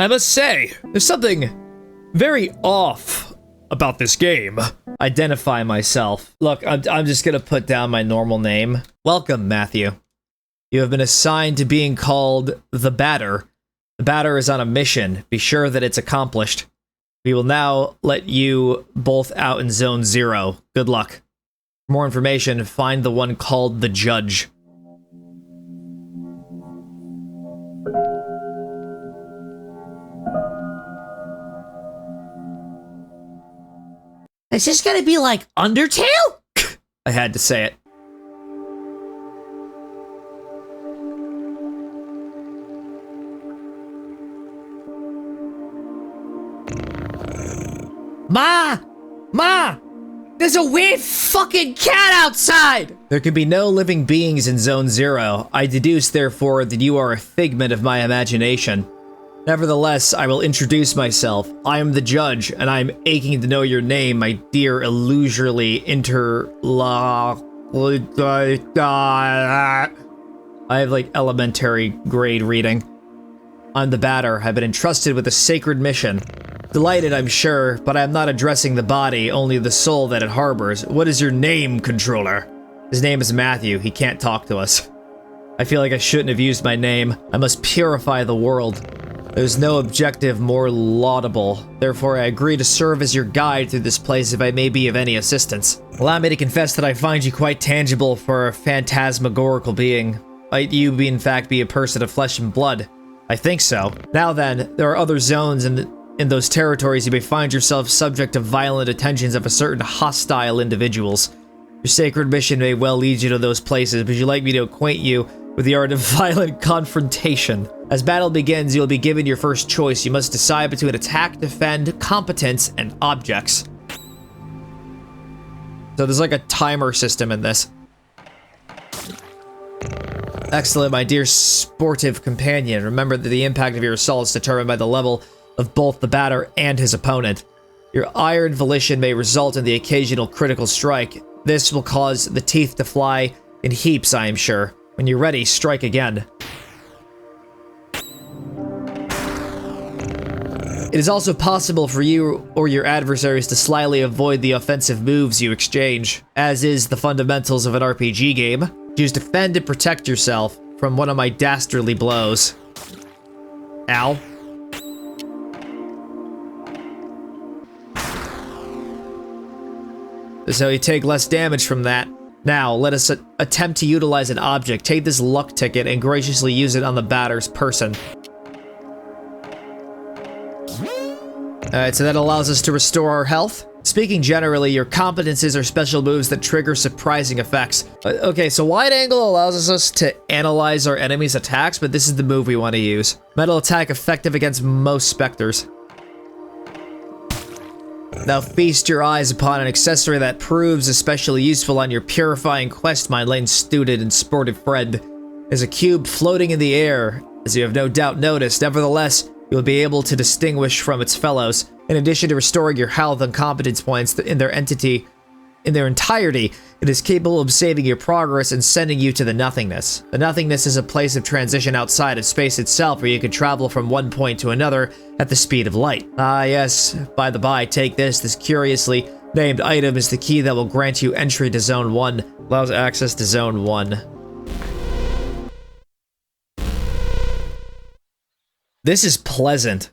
I must say, there's something very off about this game. Identify myself. Look, I'm just gonna put down my normal name. Welcome, Matthew. You have been assigned to being called the Batter. The Batter is on a mission. Be sure that it's accomplished. We will now let you both out in Zone 0. Good luck. For more information, find the one called the Judge. Is this gonna be like Undertale? I had to say it. Ma! There's a weird fucking cat outside! There can be no living beings in Zone 0. I deduce, therefore, that you are a figment of my imagination. Nevertheless, I will introduce myself. I am the Judge, and I am aching to know your name, my dear illusorily I have, like, elementary grade reading. I'm the Batter. I've been entrusted with a sacred mission. Delighted, I'm sure, but I am not addressing the body, only the soul that it harbors. What is your name, Controller? His name is Matthew. He can't talk to us. I feel like I shouldn't have used my name. I must purify the world. There's no objective more laudable. Therefore, I agree to serve as your guide through this place if I may be of any assistance. Allow me to confess that I find you quite tangible for a phantasmagorical being. Might you, in fact, be a person of flesh and blood? I think so. Now then, there are other zones in those territories you may find yourself subject to violent attentions of a certain hostile individuals. Your sacred mission may well lead you to those places, but you'd like me to acquaint you with the art of violent confrontation. As battle begins, you'll be given your first choice. You must decide between attack, defend, competence, and objects. So there's like a timer system in this. Excellent, my dear sportive companion. Remember that the impact of your assault is determined by the level of both the batter and his opponent. Your iron volition may result in the occasional critical strike. This will cause the teeth to fly in heaps, I am sure. When you're ready, strike again. It is also possible for you or your adversaries to slyly avoid the offensive moves you exchange, as is the fundamentals of an RPG game. Choose to defend and protect yourself from one of my dastardly blows. Ow. So you take less damage from that. Now, let us attempt to utilize an object. Take this luck ticket and graciously use it on the batter's person. Alright, so that allows us to restore our health. Speaking generally, your competences are special moves that trigger surprising effects. Okay, so wide angle allows us to analyze our enemy's attacks, but this is the move we want to use. Metal attack effective against most specters. Now feast your eyes upon an accessory that proves especially useful on your purifying quest, my lane-student and sportive friend. There's a cube floating in the air, as you have no doubt noticed. Nevertheless, you'll be able to distinguish from its fellows. In addition to restoring your health and competence points in their entirety, it is capable of saving your progress and sending you to the nothingness. The nothingness is a place of transition outside of space itself where you can travel from one point to another at the speed of light. Ah yes, by the by, take this. This curiously named item is the key that will grant you entry to Zone 1. Allows access to Zone 1. This is pleasant.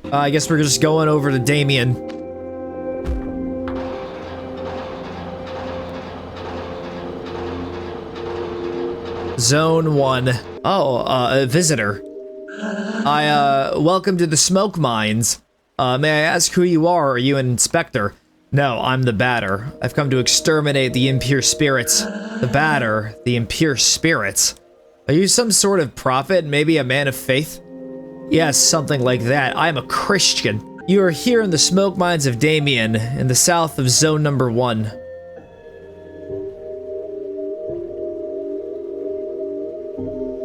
I guess we're just going over to Damien. Zone 1. Oh, a visitor. Welcome to the smoke mines. May I ask who you are? Are you an inspector? No, I'm the Batter. I've come to exterminate the impure spirits. The Batter, the impure spirits. Are you some sort of prophet, maybe a man of faith? Yes, something like that. I'm a Christian. You are here in the smoke mines of Damien, in the south of Zone Number 1.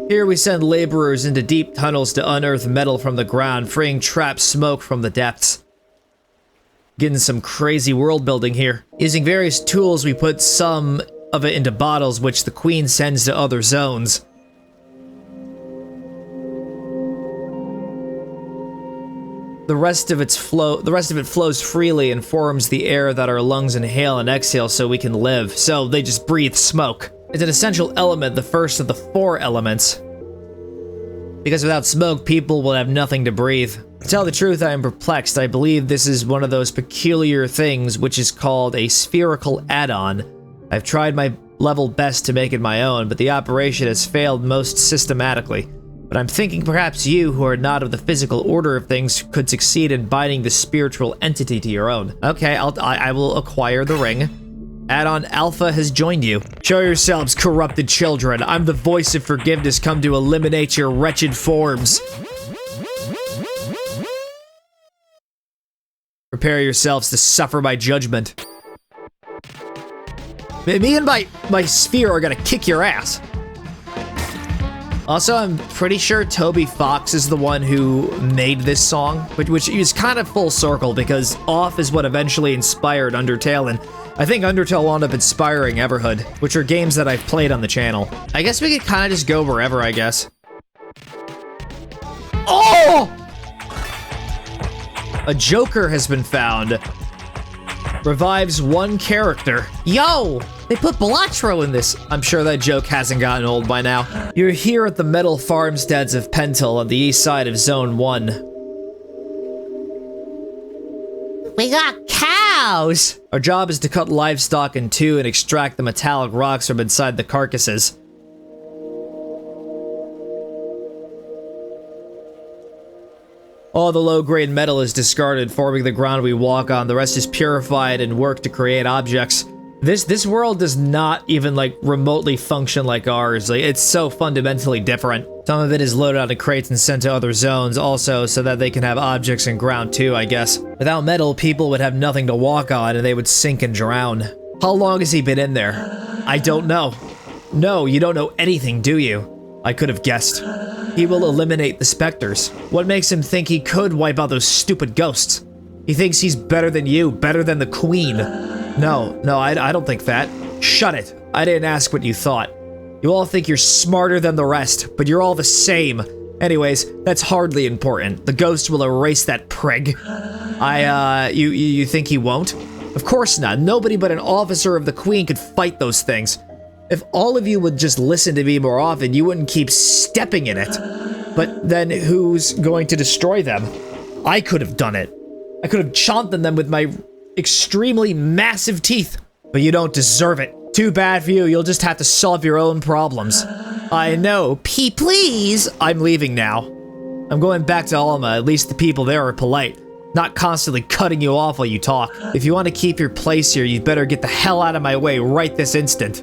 Here we send laborers into deep tunnels to unearth metal from the ground, freeing trapped smoke from the depths. Getting some crazy world building here. Using various tools, we put some of it into bottles, which the Queen sends to other zones. The rest of it flows freely and forms the air that our lungs inhale and exhale so we can live. So they just breathe smoke. It's an essential element, the first of the 4 elements. Because without smoke, people will have nothing to breathe. To tell the truth, I am perplexed. I believe this is one of those peculiar things which is called a spherical add-on. I've tried my level best to make it my own, but the operation has failed most systematically. But I'm thinking perhaps you, who are not of the physical order of things, could succeed in binding the spiritual entity to your own. Okay, I will acquire the ring. Add-on Alpha has joined you. Show yourselves, corrupted children. I'm the voice of forgiveness come to eliminate your wretched forms. Prepare yourselves to suffer my judgment. Me and my sphere are gonna kick your ass. Also, I'm pretty sure Toby Fox is the one who made this song, which is kind of full circle because Off is what eventually inspired Undertale, and I think Undertale wound up inspiring Everhood, which are games that I've played on the channel. I guess we could kind of just go wherever, I guess. Oh! A Joker has been found. Revives 1 character. Yo! They put Balatro in this. I'm sure that joke hasn't gotten old by now. You're here at the metal farmsteads of Pentel on the east side of Zone 1. We got cows! Our job is to cut livestock in 2 and extract the metallic rocks from inside the carcasses. All the low-grade metal is discarded, forming the ground we walk on. The rest is purified and worked to create objects. This world does not even, like, remotely function like ours. Like, it's so fundamentally different. Some of it is loaded onto crates and sent to other zones also, so that they can have objects in ground too, I guess. Without metal, people would have nothing to walk on and they would sink and drown. How long has he been in there? I don't know. No, you don't know anything, do you? I could have guessed. He will eliminate the specters. What makes him think he could wipe out those stupid ghosts? He thinks he's better than you, better than the Queen. No, I don't think that. Shut it. I didn't ask what you thought. You all think you're smarter than the rest, but you're all the same. Anyways, that's hardly important. The ghost will erase that prig. You think he won't? Of course not. Nobody but an officer of the Queen could fight those things. If all of you would just listen to me more often, you wouldn't keep stepping in it. But then who's going to destroy them? I could have done it. I could have chomped on them with my extremely massive teeth. But you don't deserve it. Too bad for you, you'll just have to solve your own problems. I know. Please! I'm leaving now. I'm going back to Alma, at least the people there are polite. Not constantly cutting you off while you talk. If you want to keep your place here, you'd better get the hell out of my way right this instant.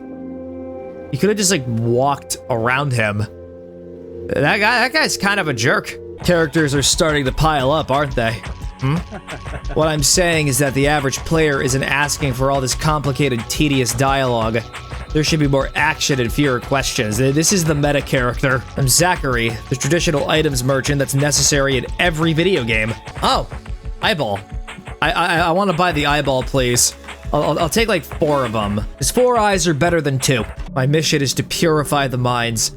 You could have just, like, walked around him. That guy's kind of a jerk. Characters are starting to pile up, aren't they? What I'm saying is that the average player isn't asking for all this complicated, tedious dialogue. There should be more action and fewer questions. This is the meta character. I'm Zachary, the traditional items merchant that's necessary in every video game. Oh, eyeball. I want to buy the eyeball, please. I'll take like 4 of them. His 4 eyes are better than 2. My mission is to purify the minds.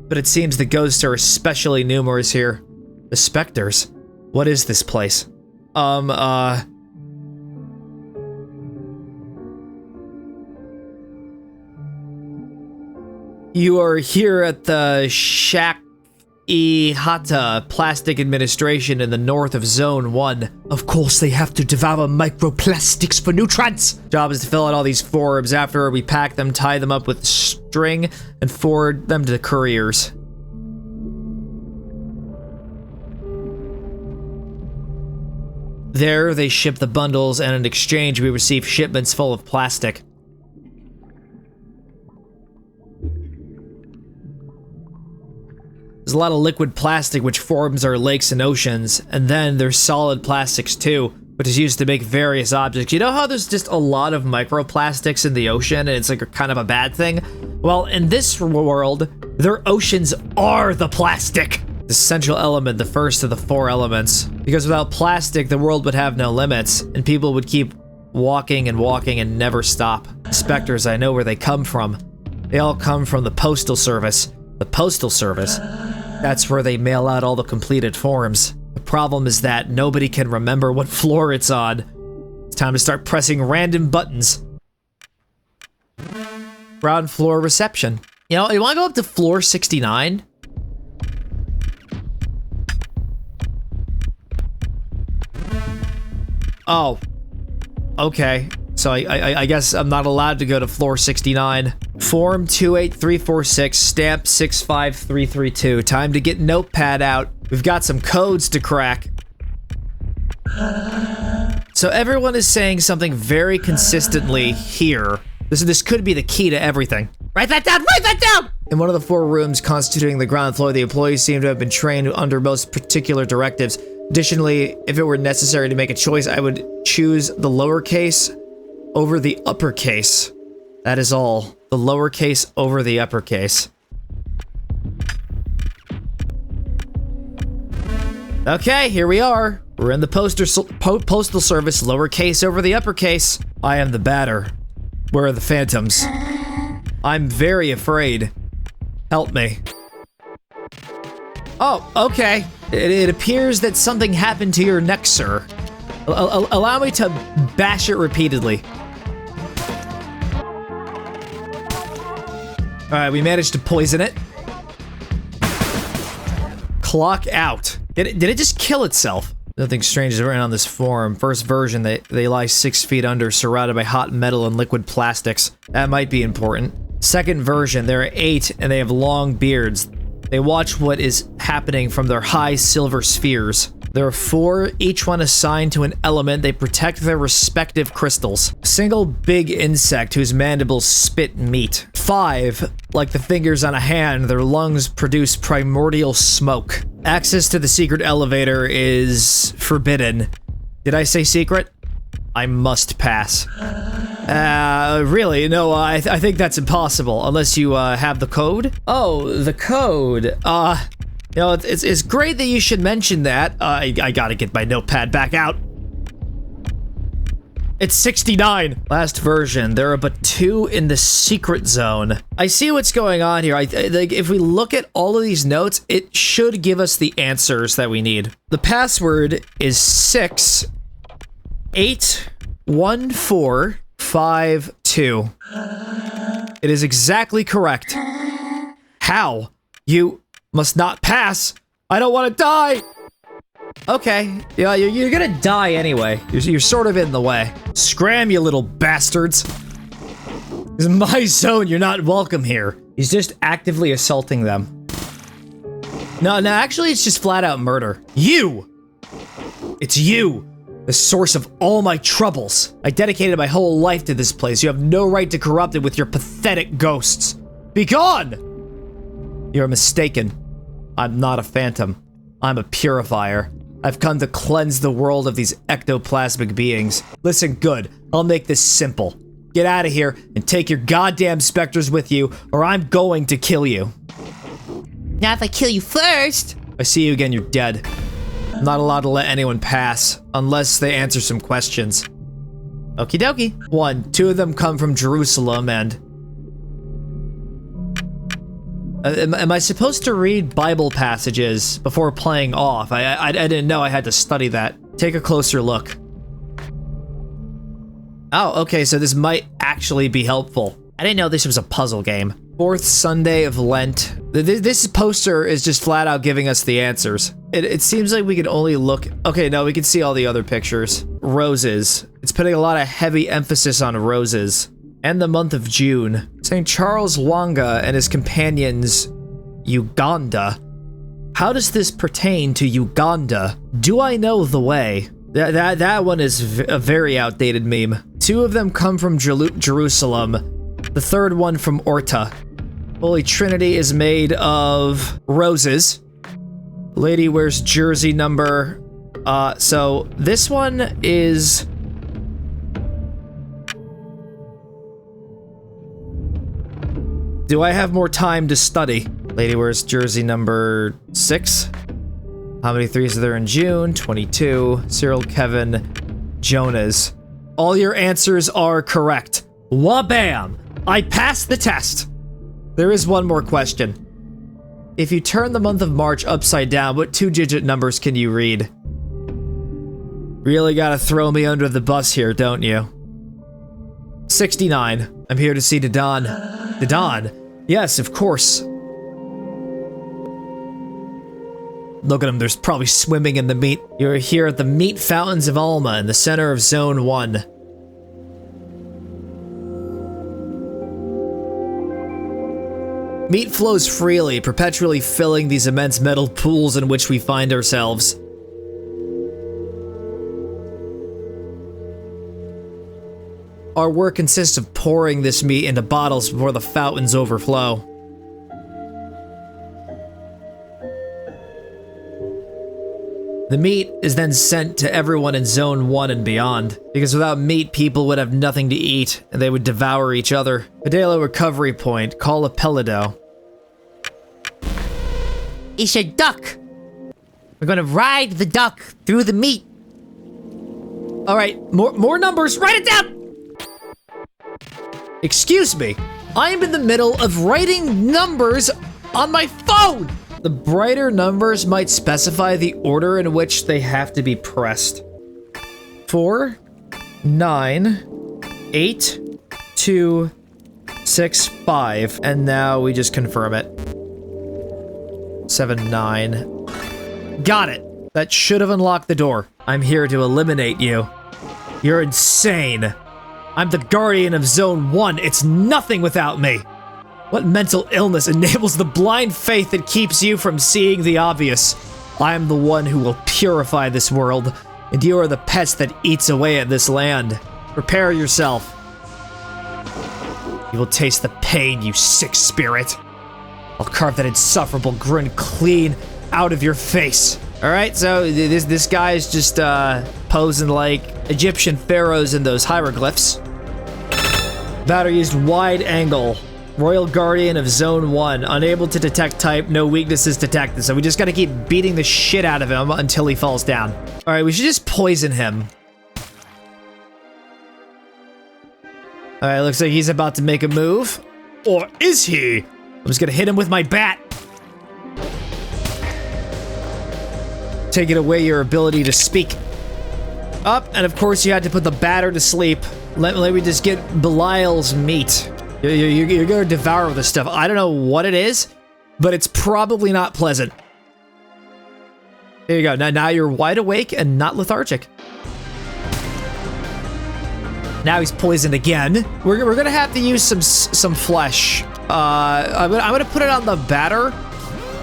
But it seems the ghosts are especially numerous here. The specters. What is this place? You are here at the Shak-E-Hata Plastic Administration in the north of Zone 1. Of course they have to devour microplastics for nutrients! Job is to fill out all these forms. After we pack them, tie them up with string, and forward them to the couriers. There, they ship the bundles, and in exchange, we receive shipments full of plastic. There's a lot of liquid plastic which forms our lakes and oceans, and then there's solid plastics too, which is used to make various objects. You know how there's just a lot of microplastics in the ocean, and it's like a kind of a bad thing? Well, in this world, their oceans are the plastic! The essential element, the first of the 4 elements. Because without plastic, the world would have no limits, and people would keep walking and walking and never stop. Specters, I know where they come from. They all come from the Postal Service. The Postal Service? That's where they mail out all the completed forms. The problem is that nobody can remember what floor it's on. It's time to start pressing random buttons. Ground floor reception. You know, you want to go up to floor 69? Oh. Okay. So I guess I'm not allowed to go to floor 69. Form 28346, stamp 65332. Time to get notepad out. We've got some codes to crack. So everyone is saying something very consistently here. This could be the key to everything. Write that down! Write that down! In one of the 4 rooms constituting the ground floor, the employees seem to have been trained under most particular directives. Additionally, if it were necessary to make a choice, I would choose the lowercase over the uppercase. That is all. The lowercase over the uppercase. Okay, here we are. We're in the postal service, lowercase over the uppercase. I am the batter. Where are the phantoms? I'm very afraid. Help me. Oh, okay. It appears that something happened to your neck, sir. Allow me to bash it repeatedly. Alright, we managed to poison it. Clock out. Did it just kill itself? Nothing strange is written on this form. First version, they lie 6 feet under, surrounded by hot metal and liquid plastics. That might be important. Second version, there are 8, and they have long beards. They watch what is happening from their high silver spheres. There are 4, each one assigned to an element. They protect their respective crystals. Single big insect whose mandibles spit meat. 5, like the fingers on a hand, their lungs produce primordial smoke. Access to the secret elevator is forbidden. Did I say secret? I must pass. Really? No, I think that's impossible, unless you, have the code? Oh, the code. You know, it's great that you should mention that. I gotta get my notepad back out. It's 69. Last version, there are but 2 in the secret zone. I see what's going on here. Like, if we look at all of these notes, it should give us the answers that we need. The password is 681452. It is exactly correct. How? You must not pass. I don't want to die. Okay, yeah, you're gonna die anyway. You're sort of in the way. Scram, you little bastards. This is my zone. You're not welcome here. He's just actively assaulting them. No, actually, it's just flat out murder. You! It's you! The source of all my troubles. I dedicated my whole life to this place. You have no right to corrupt it with your pathetic ghosts. Be gone! You're mistaken. I'm not a phantom. I'm a purifier. I've come to cleanse the world of these ectoplasmic beings. Listen good, I'll make this simple. Get out of here and take your goddamn specters with you, or I'm going to kill you. Now if I kill you first. I see you again, you're dead. I'm not allowed to let anyone pass, unless they answer some questions. Okie dokie. 1, 2 of them come from Jerusalem, and... Am I supposed to read Bible passages before playing off? I didn't know I had to study that. Take a closer look. Oh, okay, so this might actually be helpful. I didn't know this was a puzzle game. 4th Sunday of Lent. This poster is just flat out giving us the answers. It seems like we can only look... Okay, no, we can see all the other pictures. Roses. It's putting a lot of heavy emphasis on roses. And the month of June. St. Charles Wanga and his companions, Uganda. How does this pertain to Uganda? Do I know the way? That one is a very outdated meme. 2 of them come from Jerusalem. The 3rd one from Orta. Holy Trinity is made of roses. Lady wears jersey number. So this one is... Do I have more time to study? Lady wears jersey number 6. How many 3s are there in June? 22. Cyril, Kevin, Jonas. All your answers are correct. Wabam! I passed the test. There is one more question. If you turn the month of March upside down, what 2-digit numbers can you read? Really gotta throw me under the bus here, don't you? 69. I'm here to see Dadan. Dadan? Yes, of course. Look at him, there's probably swimming in the meat. You're here at the Meat Fountains of Alma in the center of Zone 1. Meat flows freely, perpetually filling these immense metal pools in which we find ourselves. Our work consists of pouring this meat into bottles before the fountains overflow. The meat is then sent to everyone in Zone 1 and beyond, because without meat, people would have nothing to eat, and they would devour each other. Pedalo recovery point, call a Pelido. It's a duck. We're gonna ride the duck through the meat. Alright, more numbers, write it down! Excuse me, I am in the middle of writing numbers on my phone! The brighter numbers might specify the order in which they have to be pressed. 4, 9, 8, 2, 6, 5, and now we just confirm it. 7, 9. Got it! That should have unlocked the door. I'm here to eliminate you. You're insane. I'm the guardian of Zone 1. It's nothing without me. What mental illness enables the blind faith that keeps you from seeing the obvious? I am the one who will purify this world, and you are the pest that eats away at this land. Prepare yourself. You will taste the pain, you sick spirit. I'll carve that insufferable grin clean out of your face. Alright, so this guy is just posing like Egyptian pharaohs in those hieroglyphs. Battery used wide angle. Royal Guardian of Zone 1. Unable to detect type, no weaknesses detected. So we just gotta keep beating the shit out of him until he falls down. Alright, we should just poison him. Alright, looks like he's about to make a move. Or is he? I'm just gonna hit him with my bat. Taking away your ability to speak. Up, and of course you had to put the batter to sleep. Let me just get Belial's meat. You're gonna devour this stuff. I don't know what it is, but it's probably not pleasant. There you go. Now you're wide awake and not lethargic. Now he's poisoned again. We're gonna have to use some flesh. I'm gonna put it on the batter.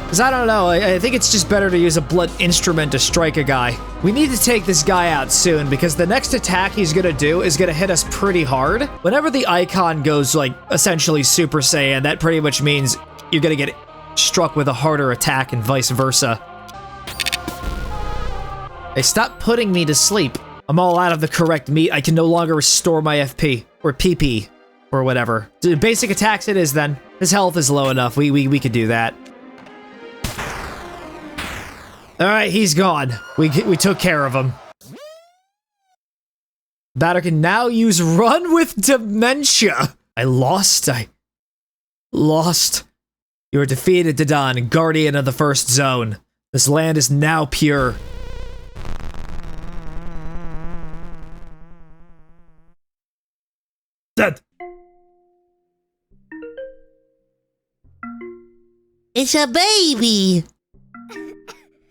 Because I don't know, I think it's just better to use a blunt instrument to strike a guy. We need to take this guy out soon, because the next attack he's gonna do is gonna hit us pretty hard. Whenever the icon goes, like, essentially Super Saiyan, that pretty much means you're gonna get struck with a harder attack and vice versa. Hey, stop putting me to sleep. I'm all out of the correct meat. I can no longer restore my FP, or PP, or whatever. Basic attacks it is then. His health is low enough, we could do that. Alright, he's gone. We took care of him. Batter can now use Run with Dementia. I lost. You are defeated, Dadan, guardian of the first zone. This land is now pure. Dead. It's a baby.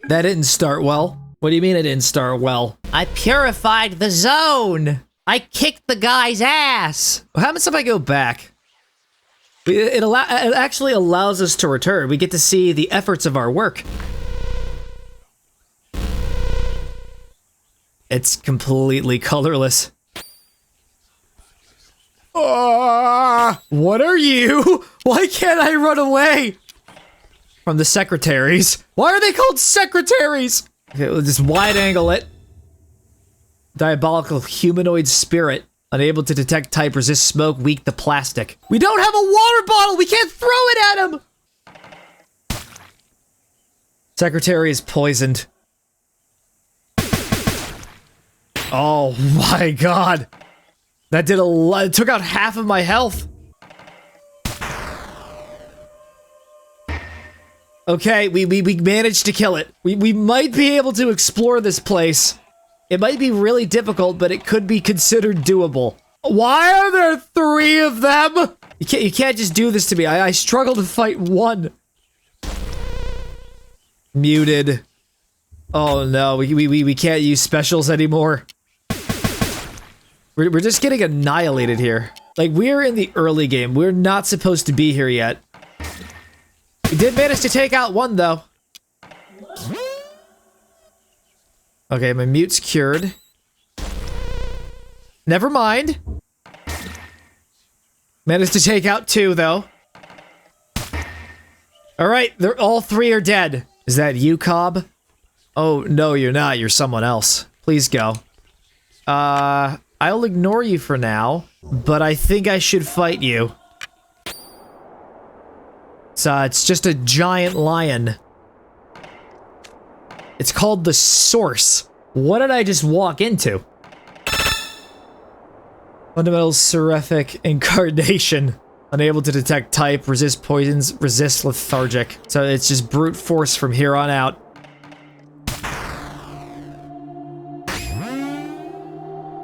That didn't start well. What do you mean it didn't start well? I purified the zone. I kicked the guy's ass. What happens if I go back? It actually allows us to return. We get to see the efforts of our work. It's completely colorless. What are you? Why can't I run away? From the secretaries. Why are they called secretaries? Okay, we'll just wide angle it. Diabolical humanoid spirit. Unable to detect type, resist smoke, weak to plastic. We don't have a water bottle! We can't throw it at him! Secretary is poisoned. Oh my god. That did a lot. It took out half of my health. Okay, we managed to kill it. We might be able to explore this place. It might be really difficult, but it could be considered doable. Why are there 3 of them? You can't just do this to me. I struggle to fight 1. Muted. Oh no, we can't use specials anymore. We're just getting annihilated here. Like, we're in the early game. We're not supposed to be here yet. We did manage to take out 1, though. Okay, my mute's cured. Never mind. Managed to take out 2, though. Alright, they're all 3 are dead. Is that you, Cobb? Oh, no, you're not. You're someone else. Please go. I'll ignore you for now, but I think I should fight you. So, it's just a giant lion. It's called the Source. What did I just walk into? Fundamental Seraphic Incarnation. Unable to detect type, resist poisons, resist lethargic. So it's just brute force from here on out.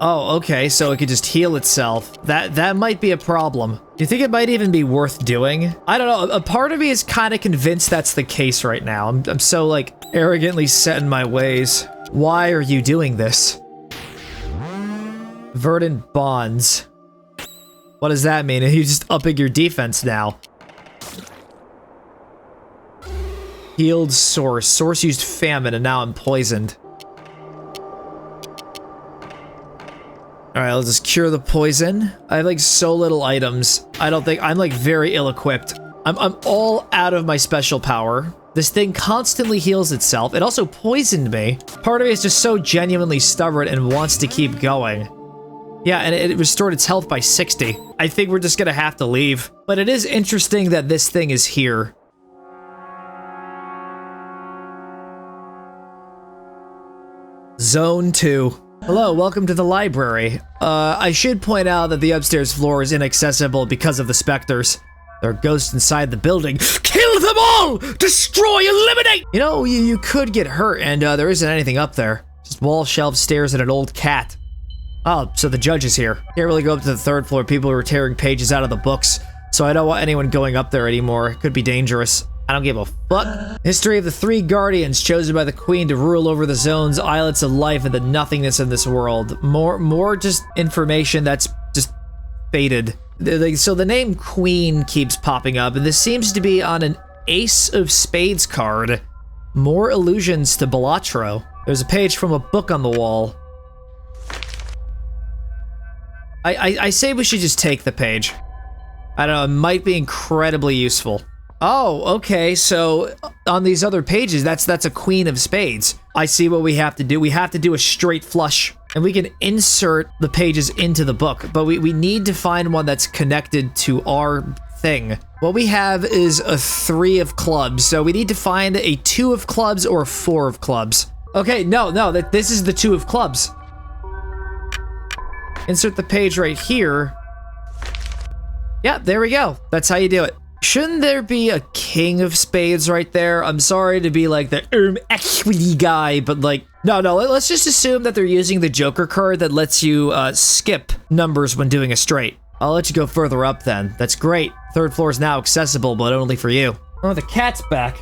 Oh, okay, so it could just heal itself. That might be a problem. Do you think it might even be worth doing? I don't know, a part of me is kind of convinced that's the case right now. I'm so, like, arrogantly set in my ways. Why are you doing this? Verdant Bonds. What does that mean? Are you just upping your defense now? Healed Source. Source used Famine, and now I'm poisoned. Alright, I'll just cure the poison. I have, like, so little items. I don't think... I'm, like, very ill-equipped. I'm all out of my special power. This thing constantly heals itself. It also poisoned me. Part of me is just so genuinely stubborn and wants to keep going. Yeah, and it restored its health by 60. I think we're just gonna have to leave. But it is interesting that this thing is here. Zone 2. Hello, welcome to the library. I should point out that the upstairs floor is inaccessible because of the specters. There are ghosts inside the building. Kill them all! Destroy, eliminate! You know, you could get hurt, and there isn't anything up there. Just wall, shelf, stairs, and an old cat. Oh, so the judge is here. Can't really go up to the 3rd floor. People are tearing pages out of the books, so I don't want anyone going up there anymore. It could be dangerous. I don't give a fuck. History of the 3 guardians chosen by the queen to rule over the zones, islets of life, and the nothingness in this world. More just information that's just faded. So the name Queen keeps popping up, and this seems to be on an Ace of Spades card. More allusions to Balatro. There's a page from a book on the wall. I say we should just take the page. I don't know, it might be incredibly useful. Oh, okay, so on these other pages, that's a Queen of Spades. I see what we have to do. We have to do a straight flush, and we can insert the pages into the book, but we need to find one that's connected to our thing. What we have is a 3 of clubs, so we need to find a 2 of clubs or a 4 of clubs. Okay, no, this is the 2 of clubs. Insert the page right here. Yeah, there we go. That's how you do it. Shouldn't there be a King of Spades right there? I'm sorry to be like the equity guy, but like, no, let's just assume that they're using the Joker card that lets you skip numbers when doing a straight. I'll let you go further up then. That's great. 3rd floor is now accessible, but only for you. Oh, the cat's back.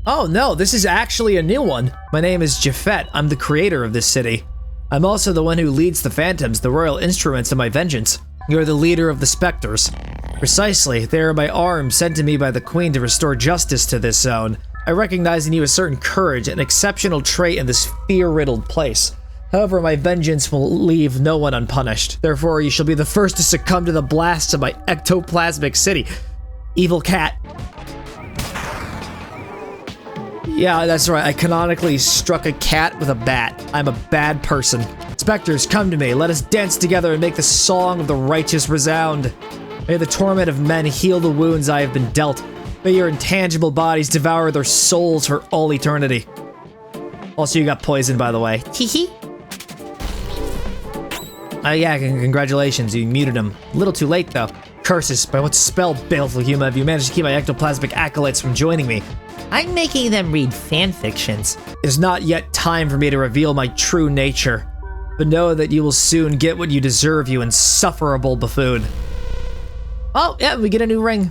Oh no, this is actually a new one. My name is Japhet. I'm the creator of this city. I'm also the one who leads the Phantoms, the royal instruments of my vengeance. You're the leader of the Spectres. Precisely, they are my arms sent to me by the Queen to restore justice to this zone. I recognize in you a certain courage, an exceptional trait in this fear-riddled place. However, my vengeance will leave no one unpunished. Therefore, you shall be the first to succumb to the blasts of my ectoplasmic city. Evil cat. Yeah, that's right. I canonically struck a cat with a bat. I'm a bad person. Spectres, come to me. Let us dance together and make the song of the righteous resound. May the torment of men heal the wounds I have been dealt. May your intangible bodies devour their souls for all eternity. Also, you got poisoned, by the way. Teehee. Oh yeah, congratulations. You muted him. A little too late, though. Curses, by what spell, baleful human, have you managed to keep my ectoplasmic acolytes from joining me? I'm making them read fan fictions. It is not yet time for me to reveal my true nature, but know that you will soon get what you deserve, you insufferable buffoon. Oh, yeah, we get a new ring.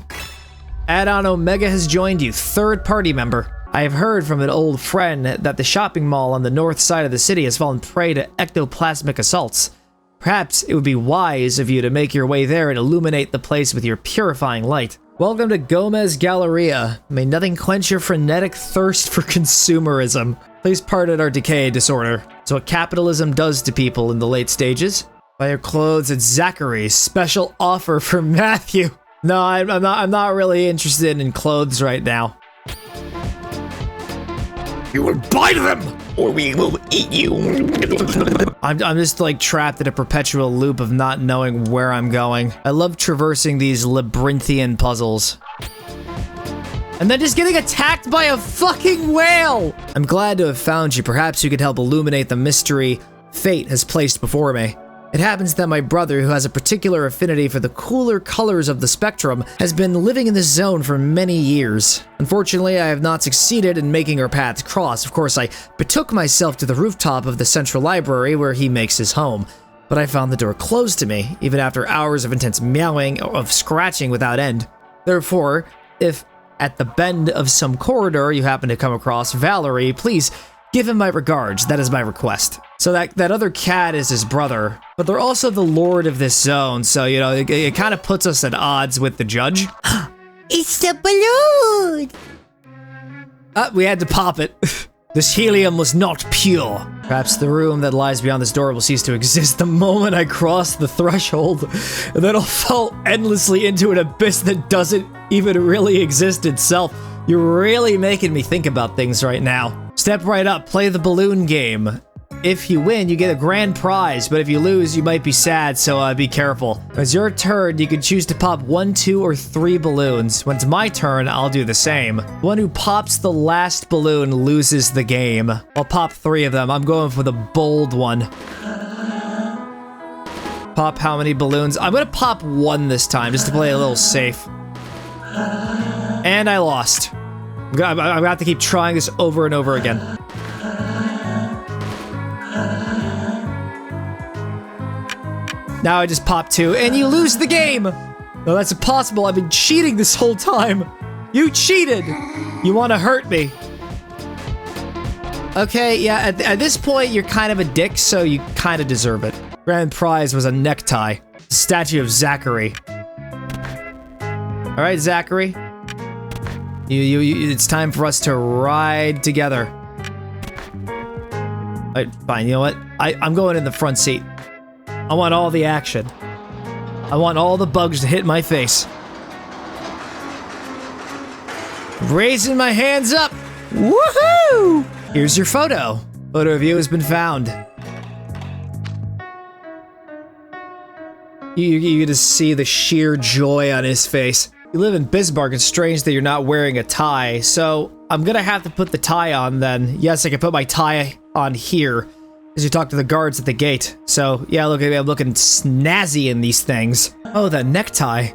Add-on Omega has joined you, third party member. I have heard from an old friend that the shopping mall on the north side of the city has fallen prey to ectoplasmic assaults. Perhaps it would be wise of you to make your way there and illuminate the place with your purifying light. Welcome to Gomez Galleria. May nothing quench your frenetic thirst for consumerism. Please pardon our decay disorder. It's what capitalism does to people in the late stages. Buy your clothes at Zachary's. Special offer for Matthew. No, I'm not really interested in clothes right now. You will buy them, or we will eat you. I'm just like trapped in a perpetual loop of not knowing where I'm going. I love traversing these labyrinthian puzzles. And then just getting attacked by a fucking whale! I'm glad to have found you. Perhaps you could help illuminate the mystery fate has placed before me. It happens that my brother, who has a particular affinity for the cooler colors of the spectrum, has been living in this zone for many years. Unfortunately, I have not succeeded in making our paths cross. Of course, I betook myself to the rooftop of the central library where he makes his home. But I found the door closed to me, even after hours of intense meowing, of scratching without end. Therefore, if at the bend of some corridor you happen to come across Valerie, please give him my regards. That is my request. So that other cat is his brother, but they're also the lord of this zone, so, you know, it kind of puts us at odds with the judge. It's the balloon! We had to pop it. This helium was not pure. Perhaps the room that lies beyond this door will cease to exist the moment I cross the threshold, and then I'll fall endlessly into an abyss that doesn't even really exist itself. You're really making me think about things right now. Step right up, play the balloon game. If you win, you get a grand prize, but if you lose, you might be sad, so be careful. When it's your turn, you can choose to pop 1, 2, or 3 balloons. When it's my turn, I'll do the same. The one who pops the last balloon loses the game. I'll pop 3 of them. I'm going for the bold one. Pop how many balloons? I'm gonna pop 1 this time, just to play a little safe. And I lost. I'm gonna have to keep trying this over and over again. Now I just pop 2, and you lose the game! No, that's impossible. I've been cheating this whole time. You cheated! You want to hurt me. Okay, yeah, at this point, you're kind of a dick, so you kind of deserve it. Grand prize was a necktie. The statue of Zachary. Alright, Zachary. It's time for us to ride together. Alright, fine, you know what? I'm going in the front seat. I want all the action. I want all the bugs to hit my face. Raising my hands up. Woohoo! Here's your photo. Photo of you has been found. You get to see the sheer joy on his face. You live in Bismarck. It's strange that you're not wearing a tie, so I'm gonna have to put the tie on then. Yes, I can put my tie on here. As you talk to the guards at the gate. So, yeah, look at me, I'm looking snazzy in these things. Oh, that necktie.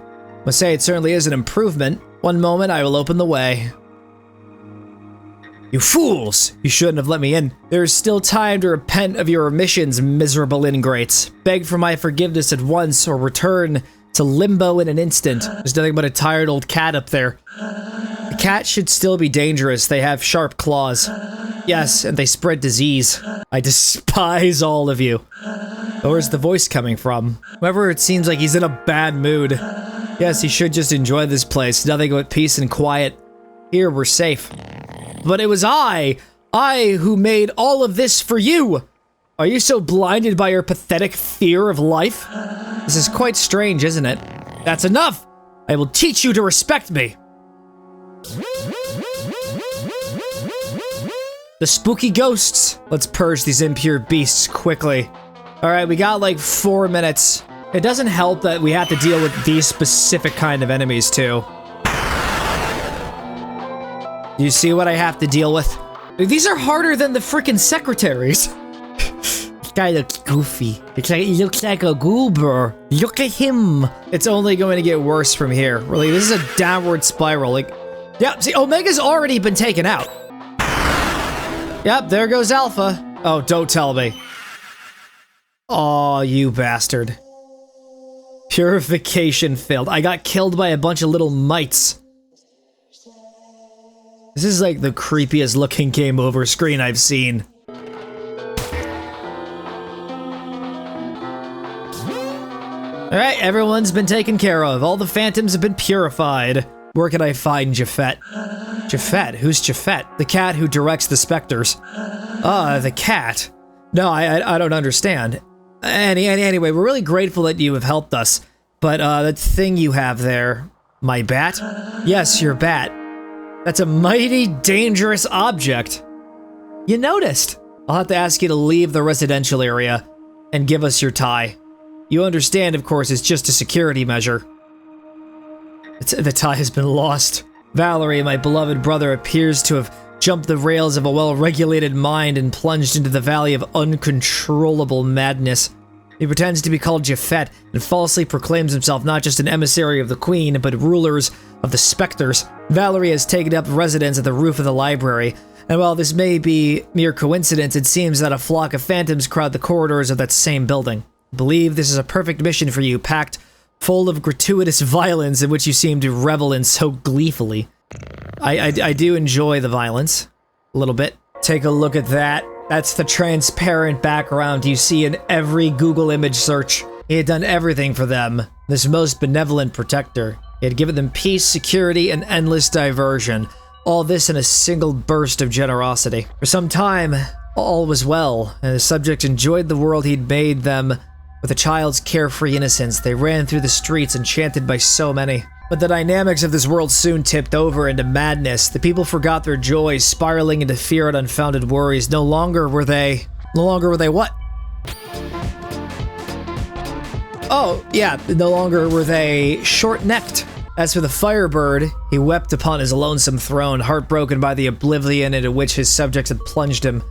Must say it certainly is an improvement. One moment, I will open the way. You fools! You shouldn't have let me in. There is still time to repent of your omissions, miserable ingrates. Beg for my forgiveness at once, or return to limbo in an instant. There's nothing but a tired old cat up there. The cat should still be dangerous. They have sharp claws. Yes, and they spread disease. I despise all of you. But where's the voice coming from? Whoever, it seems like he's in a bad mood. Yes, he should just enjoy this place. Nothing but peace and quiet. Here, we're safe. But it was I who made all of this for you. Are you so blinded by your pathetic fear of life? This is quite strange, isn't it? That's enough! I will teach you to respect me. The spooky ghosts! Let's purge these impure beasts quickly. Alright, we got like 4 minutes. It doesn't help that we have to deal with these specific kind of enemies too. You see what I have to deal with? These are harder than the frickin' secretaries. guy looks goofy. He looks like a goober. Look at him. It's only going to get worse from here. Really, this is a downward spiral. Like, yeah, see, Omega's already been taken out. Yep, there goes Alpha. Oh, don't tell me. Aw, you bastard. Purification failed. I got killed by a bunch of little mites. This is like the creepiest looking game over screen I've seen. Alright, everyone's been taken care of. All the phantoms have been purified. Where can I find Japhet? Japhet? Who's Japhet? The cat who directs the specters. The cat. No, I don't understand. Anyway, we're really grateful that you have helped us. But, that thing you have there... My bat? Yes, your bat. That's a mighty dangerous object. You noticed. I'll have to ask you to leave the residential area and give us your tie. You understand, of course, it's just a security measure. The tie has been lost. Valerie, my beloved brother, appears to have jumped the rails of a well-regulated mind and plunged into the valley of uncontrollable madness. He pretends to be called Japhet and falsely proclaims himself not just an emissary of the Queen, but rulers of the Spectres. Valerie has taken up residence at the roof of the library, and while this may be mere coincidence, it seems that a flock of phantoms crowd the corridors of that same building. I believe this is a perfect mission for you, packed full of gratuitous violence in which you seem to revel in so gleefully. I do enjoy the violence. A little bit. Take a look at that. That's the transparent background you see in every Google image search. He had done everything for them, this most benevolent protector. He had given them peace, security, and endless diversion. All this in a single burst of generosity. For some time, all was well, and the subjects enjoyed the world he'd made them. With a child's carefree innocence, they ran through the streets enchanted by so many. But the dynamics of this world soon tipped over into madness. The people forgot their joys, spiraling into fear and unfounded worries. No longer were they what? Oh, yeah, no longer were they short-necked. As for the Firebird, he wept upon his lonesome throne, heartbroken by the oblivion into which his subjects had plunged him.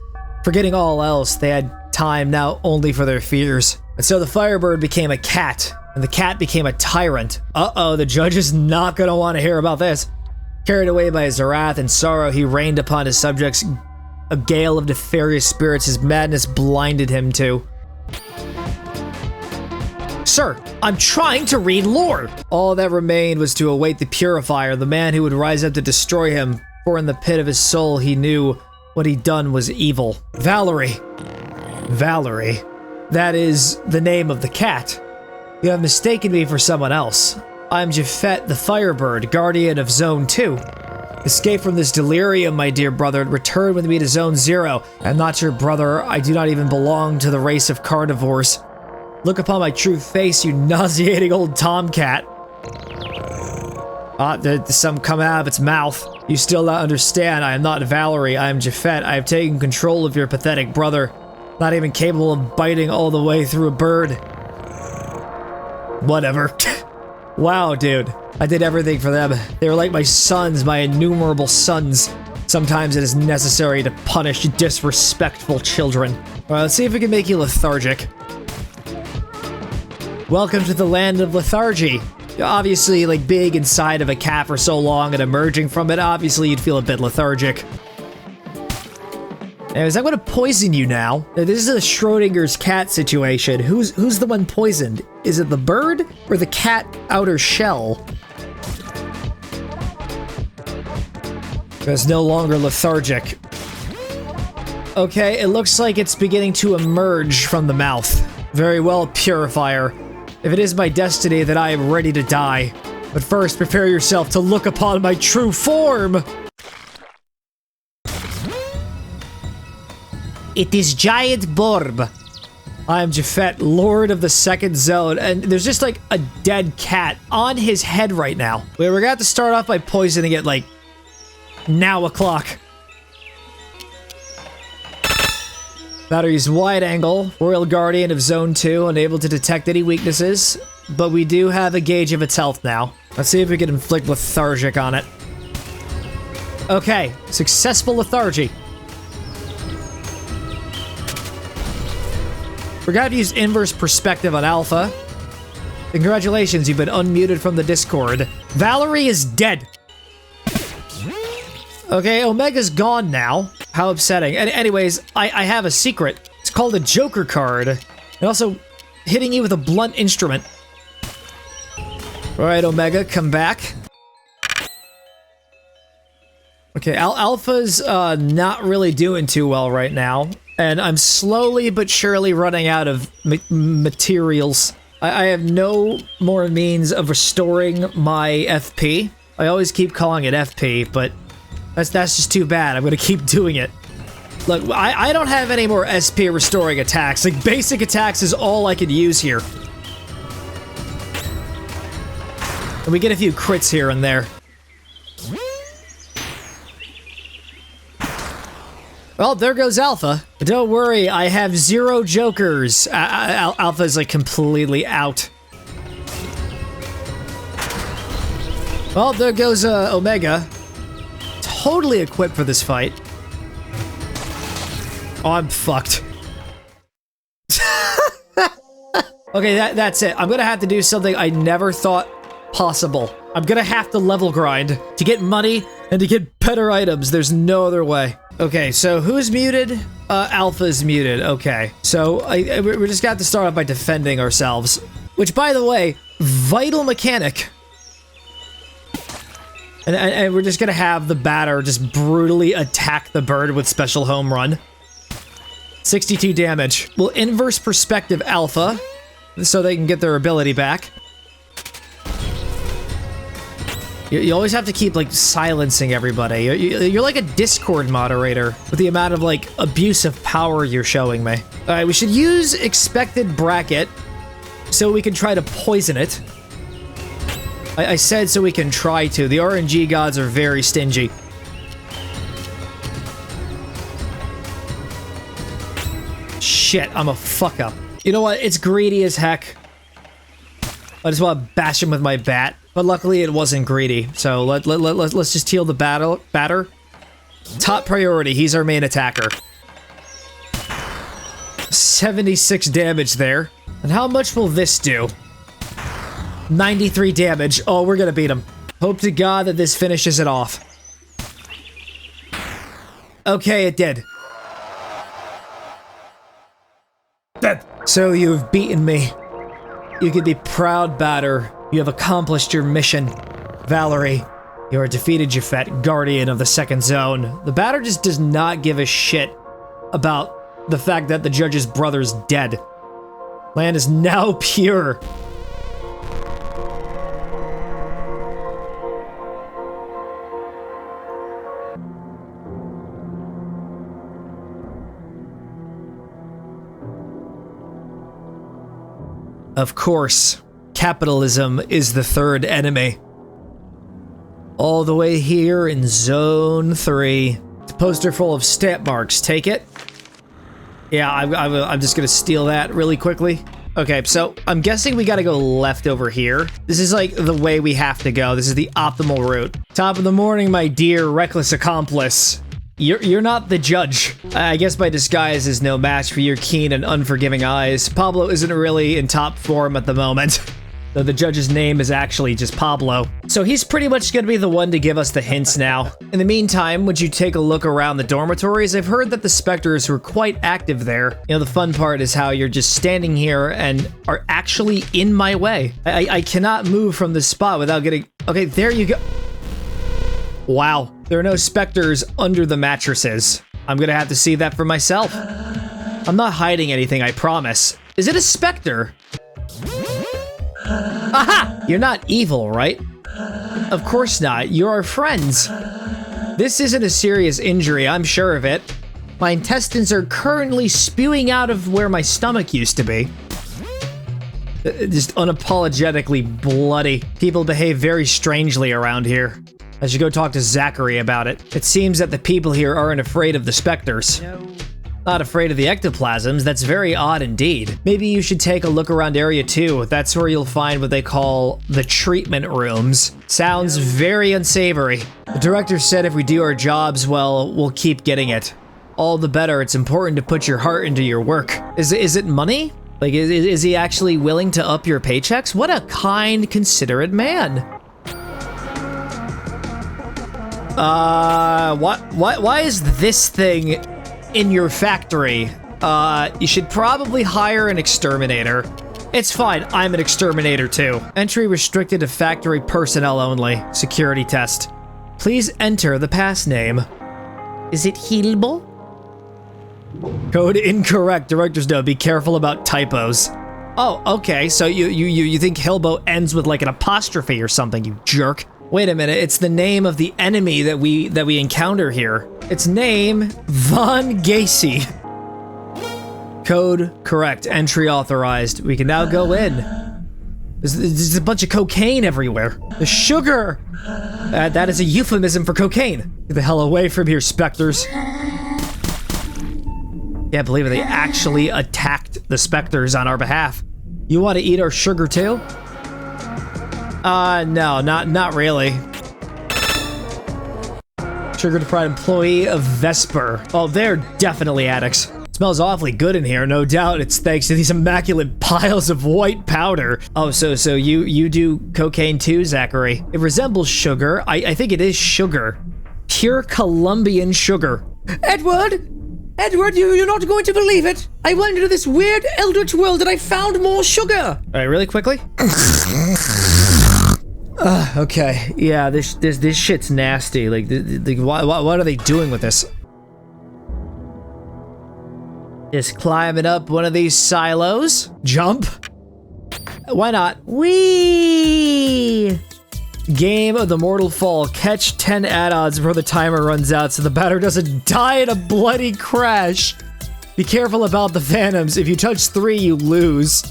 Forgetting all else, they had time now only for their fears. And so the Firebird became a cat, and the cat became a tyrant. Uh-oh, the judge is not gonna want to hear about this. Carried away by his wrath and sorrow, he rained upon his subjects a gale of nefarious spirits his madness blinded him to. Sir, I'm trying to read lore! All that remained was to await the Purifier, the man who would rise up to destroy him, for in the pit of his soul he knew what he'd done was evil. Valerie. Valerie. That is the name of the cat. You have mistaken me for someone else. I'm Japhet the Firebird, guardian of Zone 2. Escape from this delirium, my dear brother, and return with me to Zone 0. I'm not your brother. I do not even belong to the race of carnivores. Look upon my true face, you nauseating old tomcat. There's some coming out of its mouth. You still not understand. I am not Valerie. I am Japhet. I have taken control of your pathetic brother. Not even capable of biting all the way through a bird. Whatever. Wow, dude. I did everything for them. They were like my sons, my innumerable sons. Sometimes it is necessary to punish disrespectful children. Alright, let's see if we can make you lethargic. Welcome to the land of lethargy. Obviously, like, being inside of a cat for so long and emerging from it, obviously you'd feel a bit lethargic. Anyways, I'm gonna poison you now. This is a Schrodinger's cat situation. Who's the one poisoned? Is it the bird or the cat outer shell? It's no longer lethargic. Okay, it looks like it's beginning to emerge from the mouth. Very well, Purifier. If it is my destiny, then I am ready to die. But first, prepare yourself to look upon my true form! It is Giant Borb. I am Japhet, Lord of the Second Zone, and there's just like a dead cat on his head right now. Wait, we're gonna have to start off by poisoning it like now o'clock. Battery's wide angle, Royal Guardian of Zone 2, unable to detect any weaknesses, but we do have a gauge of its health now. Let's see if we can inflict lethargic on it. Okay, successful lethargy. Forgot to use inverse perspective on Alpha. Congratulations, you've been unmuted from the Discord. Valerie is dead. Okay, Omega's gone now. How upsetting. Anyways, I have a secret. It's called a Joker card. And also hitting you with a blunt instrument. Alright, Omega, come back. Okay, Alpha's not really doing too well right now. And I'm slowly but surely running out of materials. I have no more means of restoring my FP. I always keep calling it FP, but that's just too bad. I'm gonna keep doing it. Look, I don't have any more SP restoring attacks. Like, basic attacks is all I could use here. And we get a few crits here and there. Well, there goes Alpha. But don't worry, I have 0 jokers. Alpha's like completely out. Well, there goes Omega. Totally equipped for this fight. Oh, I'm fucked. Okay, that's it. I'm gonna have to do something I never thought possible. I'm gonna have to level grind to get money and to get better items. There's no other way. Okay, so who's muted? Alpha's muted. Okay, so we're just got to start off by defending ourselves. Which, by the way, vital mechanic. And we're just gonna have the batter just brutally attack the bird with special home run. 62 damage. We'll inverse perspective Alpha, so they can get their ability back. You always have to keep, like, silencing everybody. You're like a Discord moderator with the amount of, like, abusive power you're showing me. Alright, we should use expected bracket so we can try to poison it. I said so we can try to. The RNG gods are very stingy. Shit, I'm a fuck up. You know what? It's greedy as heck. I just want to bash him with my bat. But luckily it wasn't greedy. So let's just heal the batter. Top priority, he's our main attacker. 76 damage there. And how much will this do? 93 damage. Oh, we're gonna beat him. Hope to God that this finishes it off. Okay, it did. So you've beaten me. You can be proud, batter. You have accomplished your mission. Valerie, you are defeated, Japhet, guardian of the second zone. The batter just does not give a shit about the fact that the judge's brother's dead. Land is now pure. Of course, capitalism is the third enemy. All the way here in Zone 3. It's a poster full of stamp marks. Take it. Yeah, I'm just gonna steal that really quickly. Okay, so I'm guessing we gotta go left over here. This is like the way we have to go. This is the optimal route. Top of the morning, my dear reckless accomplice. You're not the judge. I guess my disguise is no match for your keen and unforgiving eyes. Pablo isn't really in top form at the moment. Though the judge's name is actually just Pablo. So he's pretty much gonna be the one to give us the hints now. In the meantime, would you take a look around the dormitories? I've heard that the specters were quite active there. You know, the fun part is how you're just standing here and are actually in my way. I cannot move from this spot without getting... Okay, there you go. Wow, there are no specters under the mattresses. I'm gonna have to see that for myself. I'm not hiding anything, I promise. Is it a specter? Aha! You're not evil, right? Of course not, you're our friends. This isn't a serious injury, I'm sure of it. My intestines are currently spewing out of where my stomach used to be. Just unapologetically bloody. People behave very strangely around here. I should go talk to Zachary about it. It seems that the people here aren't afraid of the specters. No. Not afraid of the ectoplasms, that's very odd indeed. Maybe you should take a look around Area 2. That's where you'll find what they call the treatment rooms. Sounds very unsavory. The director said if we do our jobs well, we'll keep getting it. all the better. It's important to put your heart into your work. Is it money? Like, is he actually willing to up your paychecks? What a kind, considerate man. Why is this thing in your factory? You should probably hire an exterminator. It's fine, I'm an exterminator too. Entry restricted to factory personnel only. Security test. Please enter the pass name. Is it Hilbo? Code incorrect. Director's note, be careful about typos. Oh, okay, so you think Hilbo ends with like an apostrophe or something, you jerk. Wait a minute, it's the name of the enemy that we encounter here. Its name, Von Gacy. Code correct. Entry authorized. We can now go in. There's a bunch of cocaine everywhere. The sugar! That is a euphemism for cocaine. Get the hell away from here, specters. Can't believe it. They actually attacked the specters on our behalf. You want to eat our sugar too? No, not really. Sugar deprived employee of Vesper. Oh, they're definitely addicts. Smells awfully good in here, no doubt. It's thanks to these immaculate piles of white powder. Oh, so you do cocaine too, Zachary? It resembles sugar. I think it is sugar. Pure Colombian sugar. Edward, you're not going to believe it. I went into this weird eldritch world and I found more sugar. All right, really quickly. Okay, yeah, this shit's nasty. Like, what are they doing with this? Just climbing up one of these silos. Jump. Why not? Whee! Game of the Mortal Fall. Catch 10 add-ons before the timer runs out so the batter doesn't die in a bloody crash. Be careful about the phantoms. If you touch 3, you lose.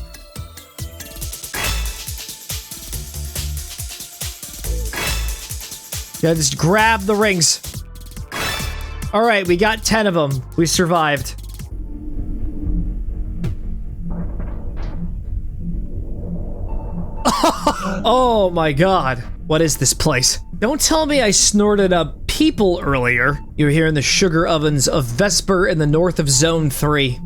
Yeah, just grab the rings. All right, we got 10 of them. We survived. Oh my god. What is this place? Don't tell me I snorted up people earlier. You're here in the sugar ovens of Vesper in the north of Zone 3.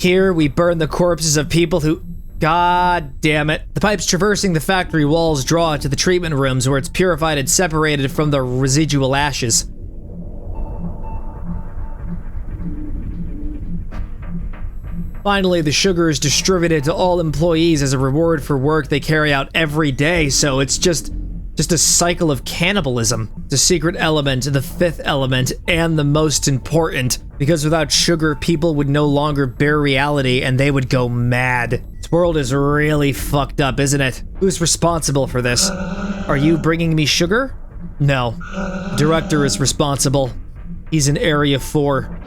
Here we burn the corpses of people who... God damn it. The pipes traversing the factory walls draw to the treatment rooms where it's purified and separated from the residual ashes. Finally, the sugar is distributed to all employees as a reward for work they carry out every day, so it's just a cycle of cannibalism. The secret element, the fifth element, and the most important. Because without sugar, people would no longer bear reality and they would go mad. This world is really fucked up, isn't it? Who's responsible for this? Are you bringing me sugar? No. Director is responsible. He's in Area 4.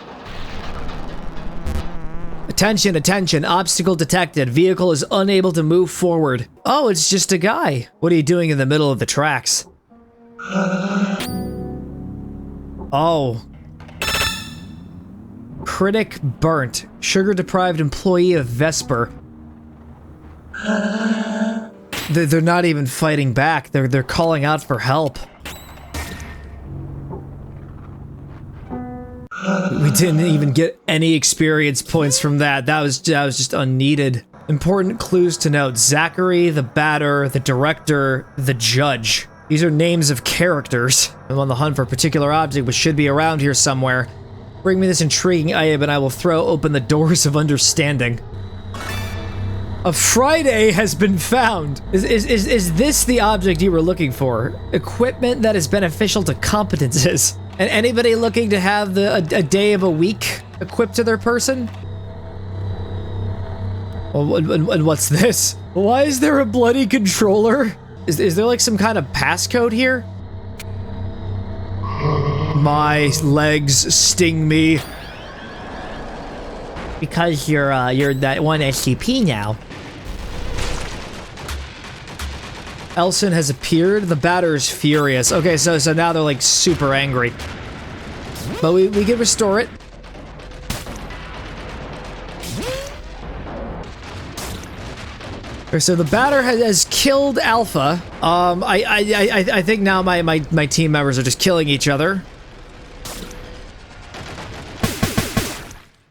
Attention, attention, obstacle detected. Vehicle is unable to move forward. Oh, it's just a guy. What are you doing in the middle of the tracks? Oh. Critic burnt. Sugar-deprived employee of Vesper. They're not even fighting back. They're calling out for help. We didn't even get any experience points from that. That was just unneeded. Important clues to note. Zachary, the batter, the director, the judge. These are names of characters. I'm on the hunt for a particular object which should be around here somewhere. Bring me this intriguing item and I will throw open the doors of understanding. A Friday has been found. Is this the object you were looking for? Equipment that is beneficial to competences. And anybody looking to have a day of a week equipped to their person? Oh, and what's this? Why is there a bloody controller? Is there like some kind of passcode here? My legs sting me. Because you're that one SCP now. Elson has appeared. The batter is furious. Okay, so now they're like super angry. But we can restore it. So the batter has killed Alpha. I think now my team members are just killing each other.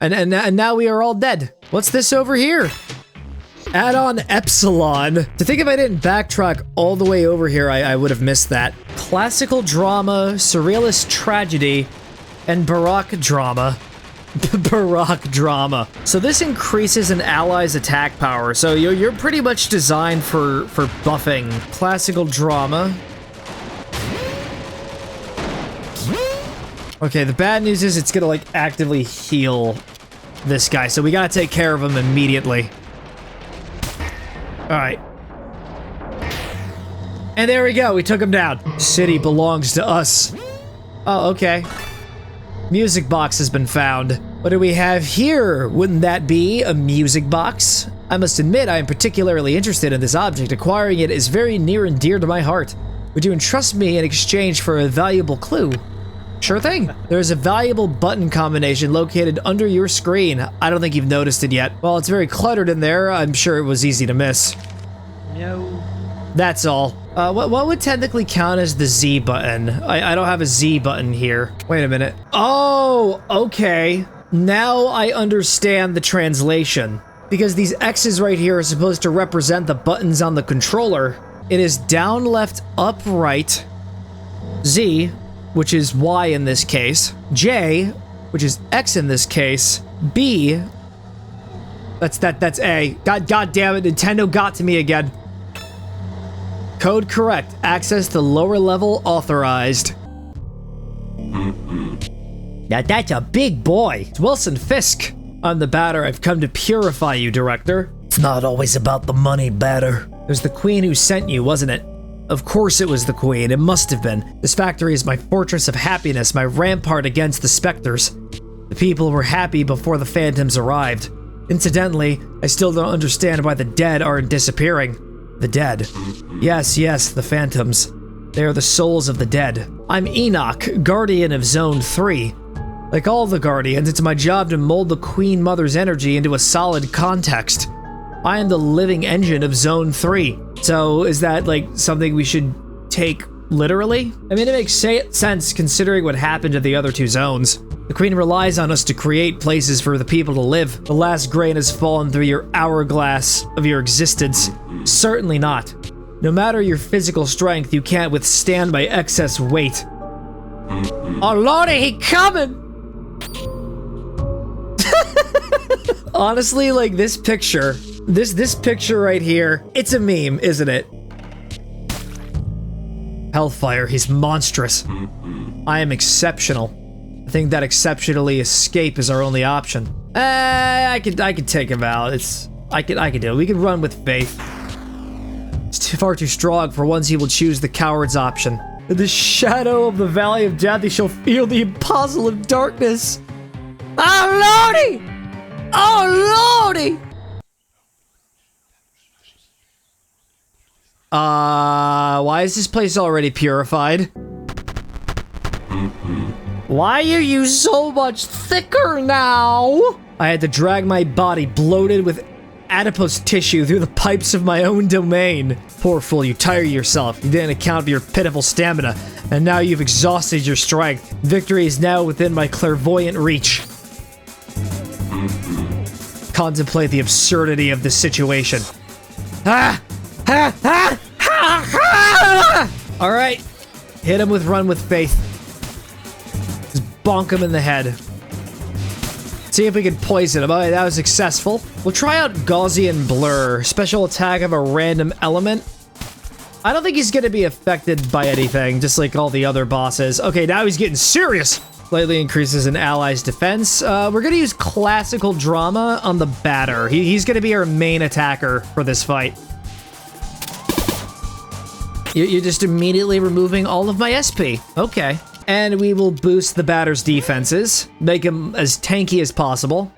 And now we are all dead. What's this over here? Add on Epsilon. To think if I didn't backtrack all the way over here, I would have missed that. Classical drama, surrealist tragedy, and Baroque drama. Baroque drama. So this increases an ally's attack power. So you're pretty much designed for buffing. Classical drama. Okay, the bad news is it's gonna like actively heal this guy, so we gotta take care of him immediately. Alright. And there we go, we took him down. City belongs to us. Oh, okay. Music box has been found. What do we have here? Wouldn't that be a music box? I must admit I am particularly interested in this object. Acquiring it is very near and dear to my heart. Would you entrust me in exchange for a valuable clue? Sure thing. There's a valuable button combination located under your screen. I don't think you've noticed it yet. Well, it's very cluttered in there. I'm sure it was easy to miss. No. That's all. What would technically count as the Z button? I don't have a Z button here. Wait a minute. Oh, okay. Now I understand the translation. Because these X's right here are supposed to represent the buttons on the controller. It is down, left, up, right. Z, which is Y in this case. J, which is X in this case. B, that's A. God damn it, Nintendo got to me again. Code correct. Access to lower level authorized. Now that's a big boy. It's Wilson Fisk. I'm the batter. I've come to purify you, Director. It's not always about the money, batter. It was the Queen who sent you, wasn't it? Of course it was the Queen. It must have been. This factory is my fortress of happiness, my rampart against the specters. The people were happy before the phantoms arrived. Incidentally, I still don't understand why the dead aren't disappearing. The dead. Yes, the phantoms. They are the souls of the dead. I'm Enoch, Guardian of Zone 3. Like all the Guardians, it's my job to mold the Queen Mother's energy into a solid context. I am the living engine of Zone 3. So, is that, like, something we should take literally? I mean, it makes sense considering what happened to the other two zones. The Queen relies on us to create places for the people to live. The last grain has fallen through your hourglass of your existence. Certainly not. No matter your physical strength, you can't withstand my excess weight. Oh lordy, he coming! Honestly, like this picture, this picture right here, it's a meme, isn't it? Hellfire, he's monstrous. I am exceptional. I think that exceptionally escape is our only option. I could take him out. I could do it. We can run with faith. It's far too strong. For once, he will choose the coward's option. In the shadow of the valley of death, he shall feel the impossible of darkness. Oh lordy! Oh lordy! Why is this place already purified? Why are you so much thicker now? I had to drag my body bloated with adipose tissue through the pipes of my own domain. Poor fool, you tire yourself. You didn't account for your pitiful stamina, and now you've exhausted your strength. Victory is now within my clairvoyant reach. Contemplate the absurdity of this situation. Alright, hit him with Run with Faith. Just bonk him in the head. See if we can poison him. Alright, that was successful. We'll try out Gaussian Blur. Special attack of a random element. I don't think he's gonna be affected by anything, just like all the other bosses. Okay, now he's getting serious. Slightly increases an ally's defense. We're gonna use classical drama on the batter. He's gonna be our main attacker for this fight. You're just immediately removing all of my SP. Okay. And we will boost the batter's defenses, make him as tanky as possible.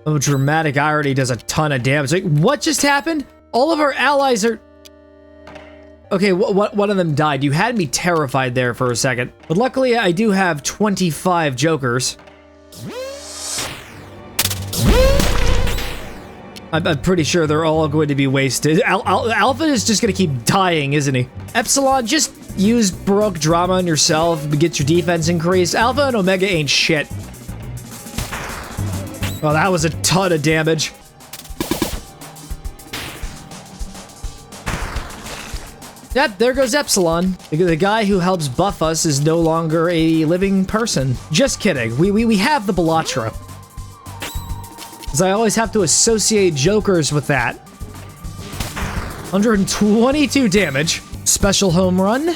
Oh, dramatic irony does a ton of damage. Like, what just happened? All of our allies are... Okay, one of them died. You had me terrified there for a second. But luckily, I do have 25 jokers. I'm pretty sure they're all going to be wasted. Alpha is just gonna keep dying, isn't he? Epsilon, just use Baroque drama on yourself, get your defense increased. Alpha and Omega ain't shit. Oh, that was a ton of damage. Yep, there goes Epsilon. The guy who helps buff us is no longer a living person. Just kidding. We have the Bellatra. Because I always have to associate jokers with that. 122 damage. Special home run.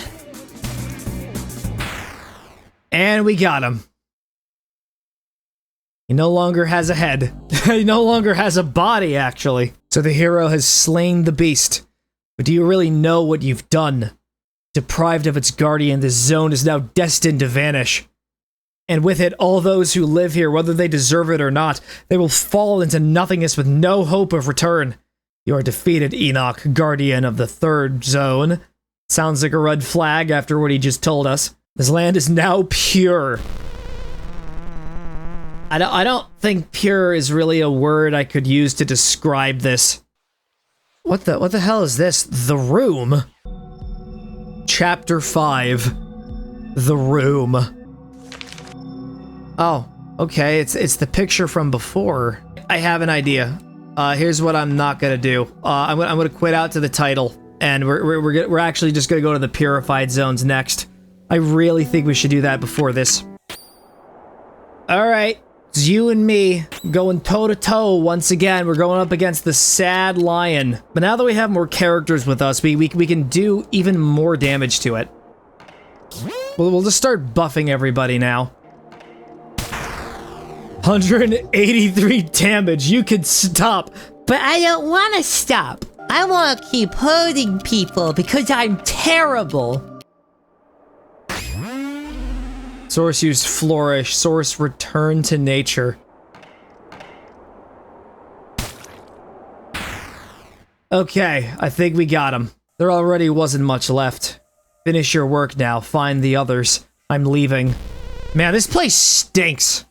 And we got him. He no longer has a head. He no longer has a body, actually. So the hero has slain the beast. But do you really know what you've done? Deprived of its guardian, this zone is now destined to vanish. And with it, all those who live here, whether they deserve it or not, they will fall into nothingness with no hope of return. You are defeated, Enoch, guardian of the third zone. Sounds like a red flag after what he just told us. This land is now pure. I don't think pure is really a word I could use to describe this. What the hell is this? The Room. Chapter 5. The Room. Oh, okay, it's the picture from before. I have an idea. Here's what I'm not gonna do. I'm gonna quit out to the title, and we're actually just gonna go to the purified zones next. I really think we should do that before this. Alright, it's you and me going toe-to-toe once again. We're going up against the sad lion. But now that we have more characters with us, we can do even more damage to it. We'll just start buffing everybody now. 183 damage, you could stop. But I don't want to stop. I want to keep hurting people because I'm terrible. Source used flourish. Source return to nature. Okay, I think we got him. There already wasn't much left. Finish your work now. Find the others. I'm leaving. Man, this place stinks.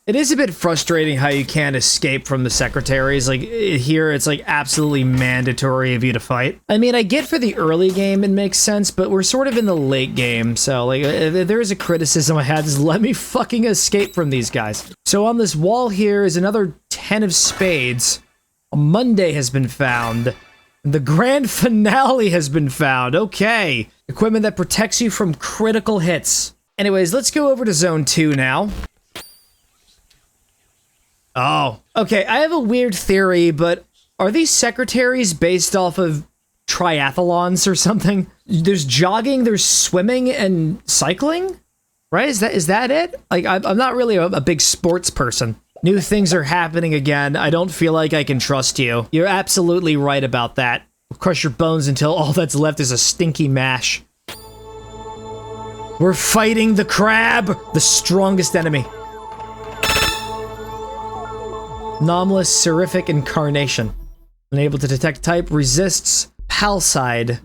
It is a bit frustrating how you can't escape from the secretaries. Like, here it's like absolutely mandatory of you to fight. I mean, I get for the early game it makes sense, but we're sort of in the late game, so like, if there is a criticism I had, just let me fucking escape from these guys. So on this wall here is another 10 of spades. A Monday has been found. The grand finale has been found. Okay. Equipment that protects you from critical hits. Anyways, let's go over to zone 2 now. Oh, okay, I have a weird theory, but are these secretaries based off of triathlons or something? There's jogging, there's swimming, and cycling? Right, is that it? Like, I'm not really a big sports person. New things are happening again. I don't feel like I can trust you. You're absolutely right about that. We'll crush your bones until all that's left is a stinky mash. We're fighting the crab, the strongest enemy. Anomalous seraphic incarnation. Unable to detect type, resists palside.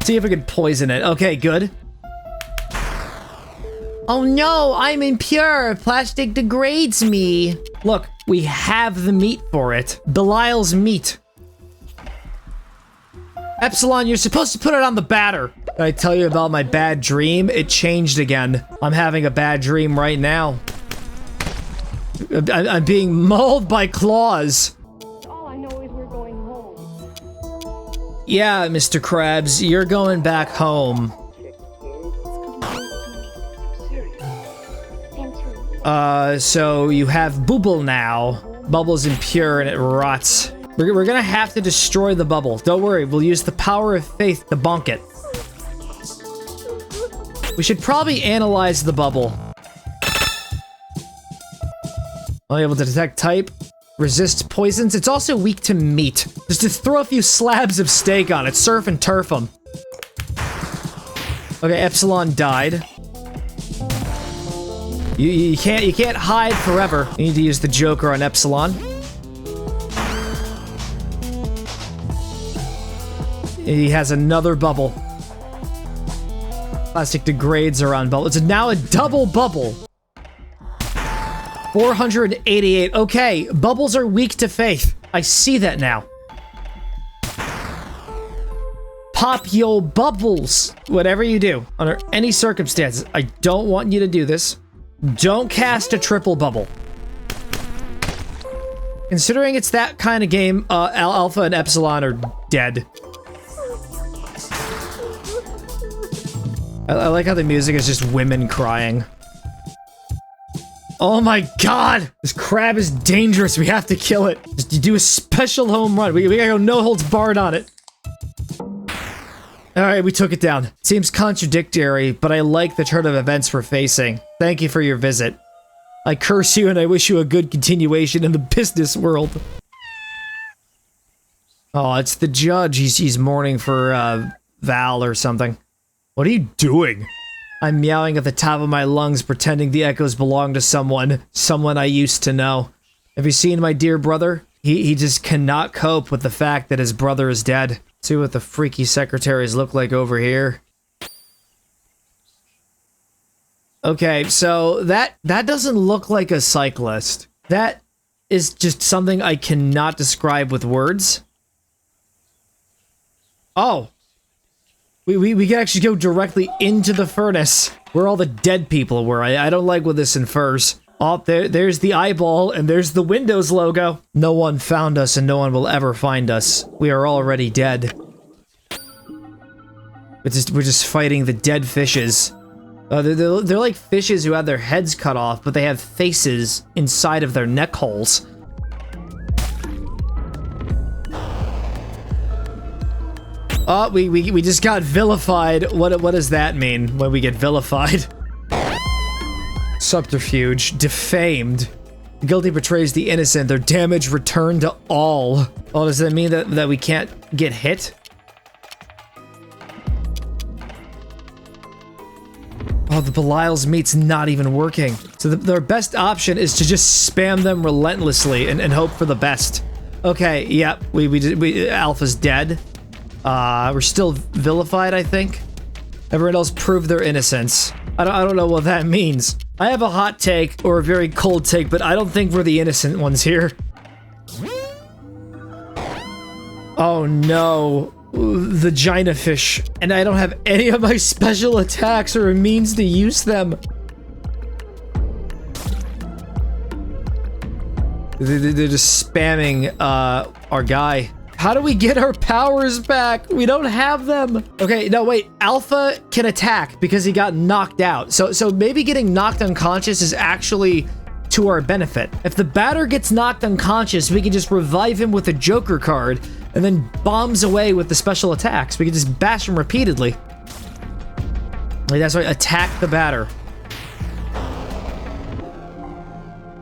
See if we can poison it. Okay, good. Oh no, I'm impure. Plastic degrades me. Look, we have the meat for it. Belial's meat. Epsilon, you're supposed to put it on the batter. Did I tell you about my bad dream? It changed again. I'm having a bad dream right now. I'm being mauled by claws. All I know is we're going home. Yeah, Mr. Krabs, you're going back home. So you have Bubble now. Bubble's impure and it rots. We're gonna have to destroy the bubble. Don't worry, we'll use the power of faith to bonk it. We should probably analyze the bubble. Unable to detect type. Resists poisons. It's also weak to meat. Just throw a few slabs of steak on it. Surf and turf them. Okay, Epsilon died. You can't hide forever. You need to use the Joker on Epsilon. He has another bubble. Plastic degrades around bubble. It's now a double bubble. 488. Okay, bubbles are weak to faith. I see that now. Pop yo bubbles. Whatever you do, under any circumstances, I don't want you to do this. Don't cast a triple bubble. Considering it's that kind of game, Alpha and Epsilon are dead. I like how the music is just women crying. Oh my god! This crab is dangerous. We have to kill it. Just do a special home run. We gotta go no holds barred on it. Alright, we took it down. Seems contradictory, but I like the turn of events we're facing. Thank you for your visit. I curse you and I wish you a good continuation in the business world. Oh, it's the judge. He's mourning for, Val or something. What are you doing? I'm meowing at the top of my lungs, pretending the echoes belong to someone I used to know. Have you seen my dear brother? He just cannot cope with the fact that his brother is dead. See what the freaky secretaries look like over here. Okay, so that doesn't look like a cyclist. That is just something I cannot describe with words. Oh. We can actually go directly into the furnace, where all the dead people were. I don't like what this infers. Oh, there's the eyeball, and there's the Windows logo. No one found us, and no one will ever find us. We are already dead. We're just fighting the dead fishes. They're like fishes who have their heads cut off, but they have faces inside of their neck holes. Oh, we just got vilified. What does that mean when we get vilified? Subterfuge. Defamed. The guilty betrays the innocent. Their damage returned to all. Oh, does that mean that we can't get hit? Oh, the Belial's meat's not even working. So their best option is to just spam them relentlessly and hope for the best. Okay, yep, Alpha's dead. We're still vilified, I think. Everyone else proved their innocence. I don't know what that means. I have a hot take, or a very cold take, but I don't think we're the innocent ones here. Oh no. Vagina fish. And I don't have any of my special attacks or a means to use them. They're just spamming, our guy. How do we get our powers back? We don't have them. Okay, no, wait. Alpha can attack because he got knocked out. So maybe getting knocked unconscious is actually to our benefit. If the batter gets knocked unconscious, we can just revive him with a Joker card and then bombs away with the special attacks. We can just bash him repeatedly. Like, that's right, attack the batter.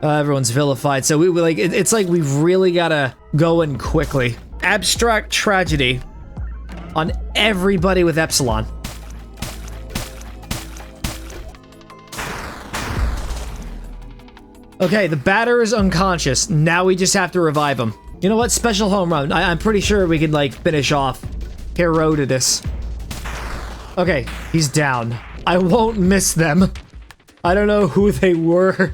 Everyone's vilified, so it's like we've really gotta go in quickly. Abstract tragedy on everybody with Epsilon. Okay, the batter is unconscious. Now we just have to revive him. You know what? Special home run. I'm pretty sure we can, like, finish off Herodotus. Okay, he's down. I won't miss them. I don't know who they were.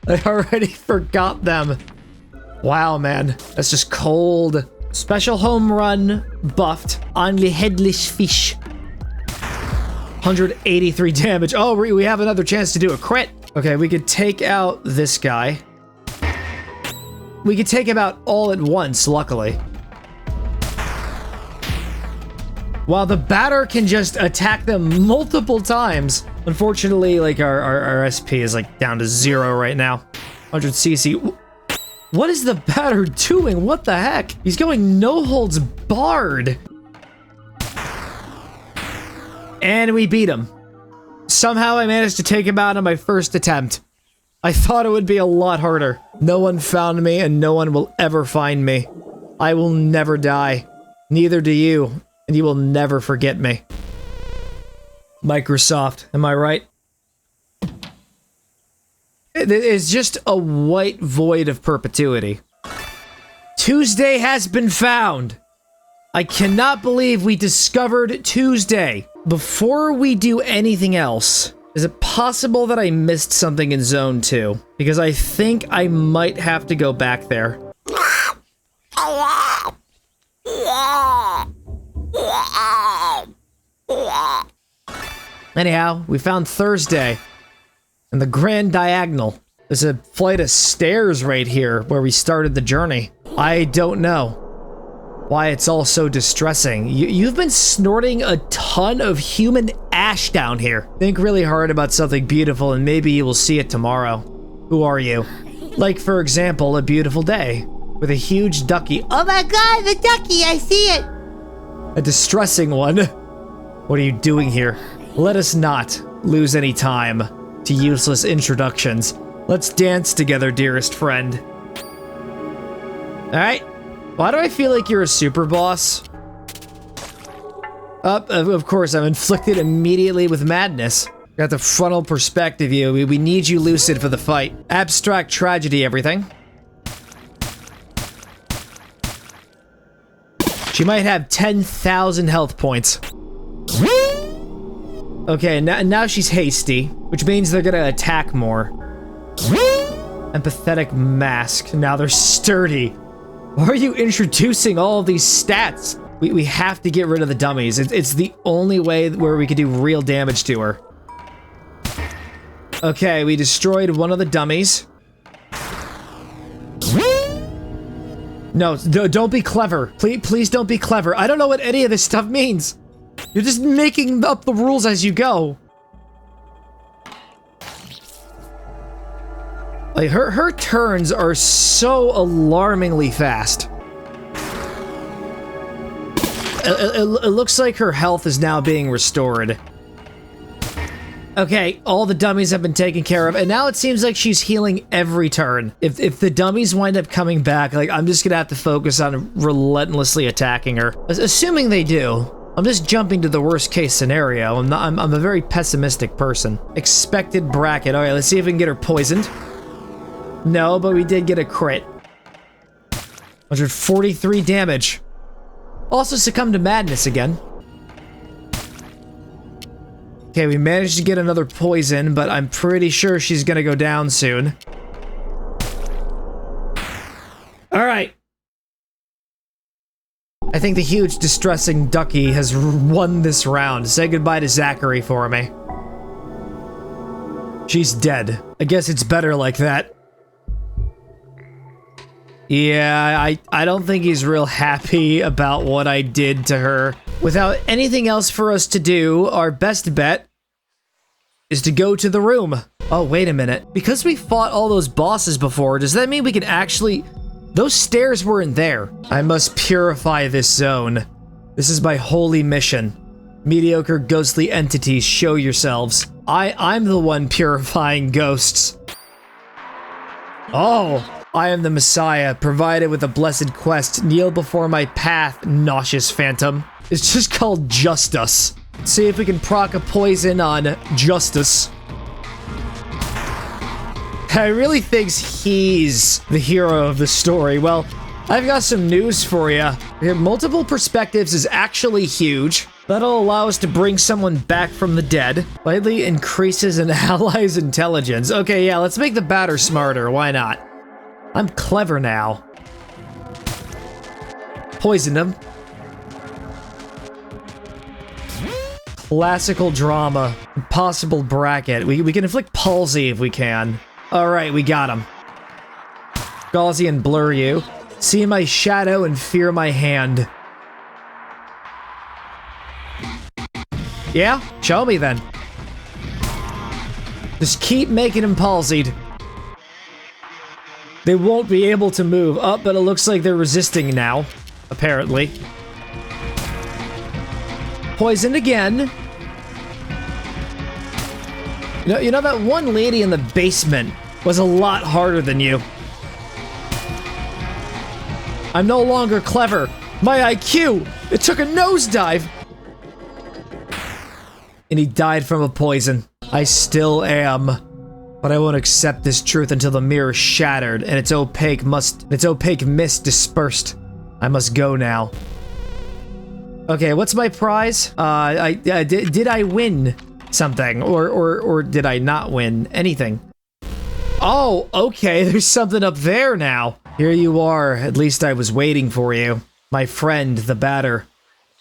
I already forgot them. Wow, man. That's just cold. Special home run buffed on the headless fish. 183 damage. Oh, we have another chance to do a crit. Okay, we could take out this guy. We could take him out all at once, luckily. While the batter can just attack them multiple times. Unfortunately, like, our SP is, like, down to 0 right now. 100 CC. What is the batter doing? What the heck? He's going no holds barred. And we beat him. Somehow I managed to take him out on my first attempt. I thought it would be a lot harder. No one found me and no one will ever find me. I will never die. Neither do you. And you will never forget me. Microsoft, am I right? It's just a white void of perpetuity. Tuesday has been found. I cannot believe we discovered Tuesday. Before we do anything else, Is it possible that I missed something in Zone 2? Because I think I might have to go back there. Anyhow, we found Thursday and the Grand Diagonal. There's a flight of stairs right here where we started the journey. I don't know why it's all so distressing. You've been snorting a ton of human ash down here. Think really hard about something beautiful and maybe you will see it tomorrow. Who are you? Like, for example, a beautiful day with a huge ducky. Oh my god, the ducky, I see it! A distressing one. What are you doing here? Let us not lose any time to useless introductions. Let's dance together, dearest friend. Alright. Why do I feel like you're a super boss? Of course, I'm inflicted immediately with madness. Got the frontal perspective view. We need you lucid for the fight. Abstract tragedy, everything. She might have 10,000 health points. Okay, now she's hasty, which means they're gonna attack more. Empathetic mask. Now they're sturdy. Why are you introducing all of these stats? We have to get rid of the dummies. It's the only way where we could do real damage to her. Okay, we destroyed one of the dummies. No, don't be clever. Please don't be clever. I don't know what any of this stuff means. You're just making up the rules as you go. Like, her turns are so alarmingly fast. It looks like her health is now being restored. Okay, all the dummies have been taken care of, and now it seems like she's healing every turn. If the dummies wind up coming back, like, I'm just gonna have to focus on relentlessly attacking her. Assuming they do. I'm just jumping to the worst case scenario. I'm a very pessimistic person. Expected bracket. Alright, let's see if we can get her poisoned. No, but we did get a crit. 143 damage. Also succumbed to madness again. Okay, we managed to get another poison, but I'm pretty sure she's gonna go down soon. Alright. I think the huge distressing ducky has won this round. Say goodbye to Zachary for me. She's dead. I guess it's better like that. Yeah, I don't think he's real happy about what I did to her. Without anything else for us to do, our best bet is to go to the room. Oh, wait a minute. Because we fought all those bosses before, does that mean we can actually... Those stairs weren't there. I must purify this zone. This is my holy mission. Mediocre ghostly entities, show yourselves. I'm the one purifying ghosts. Oh, I am the Messiah, provided with a blessed quest. Kneel before my path, nauseous phantom. It's just called Justice. Let's see if we can proc a poison on Justice. I really thinks he's the hero of the story. Well, I've got some news for you. Multiple perspectives is actually huge. That'll allow us to bring someone back from the dead. Slightly increases an ally's intelligence. Okay, yeah, let's make the batter smarter. Why not? I'm clever now. Poisoned him. Classical drama. Impossible bracket. We can inflict palsy if we can. Alright, we got him. Gaussian blur you. See my shadow and fear my hand. Yeah? Show me then. Just keep making him palsied. They won't be able to move up, but it looks like they're resisting now. Apparently. Poisoned again. You know that one lady in the basement was a lot harder than you. I'm no longer clever. My IQ, it took a nosedive. And he died from a poison. I still am. But I won't accept this truth until the mirror shattered and its opaque mist dispersed. I must go now. Okay, what's my prize? Did I win? something, or did I not win anything? Oh, okay, there's something up there now. Here you are, at least I was waiting for you. My friend, the batter.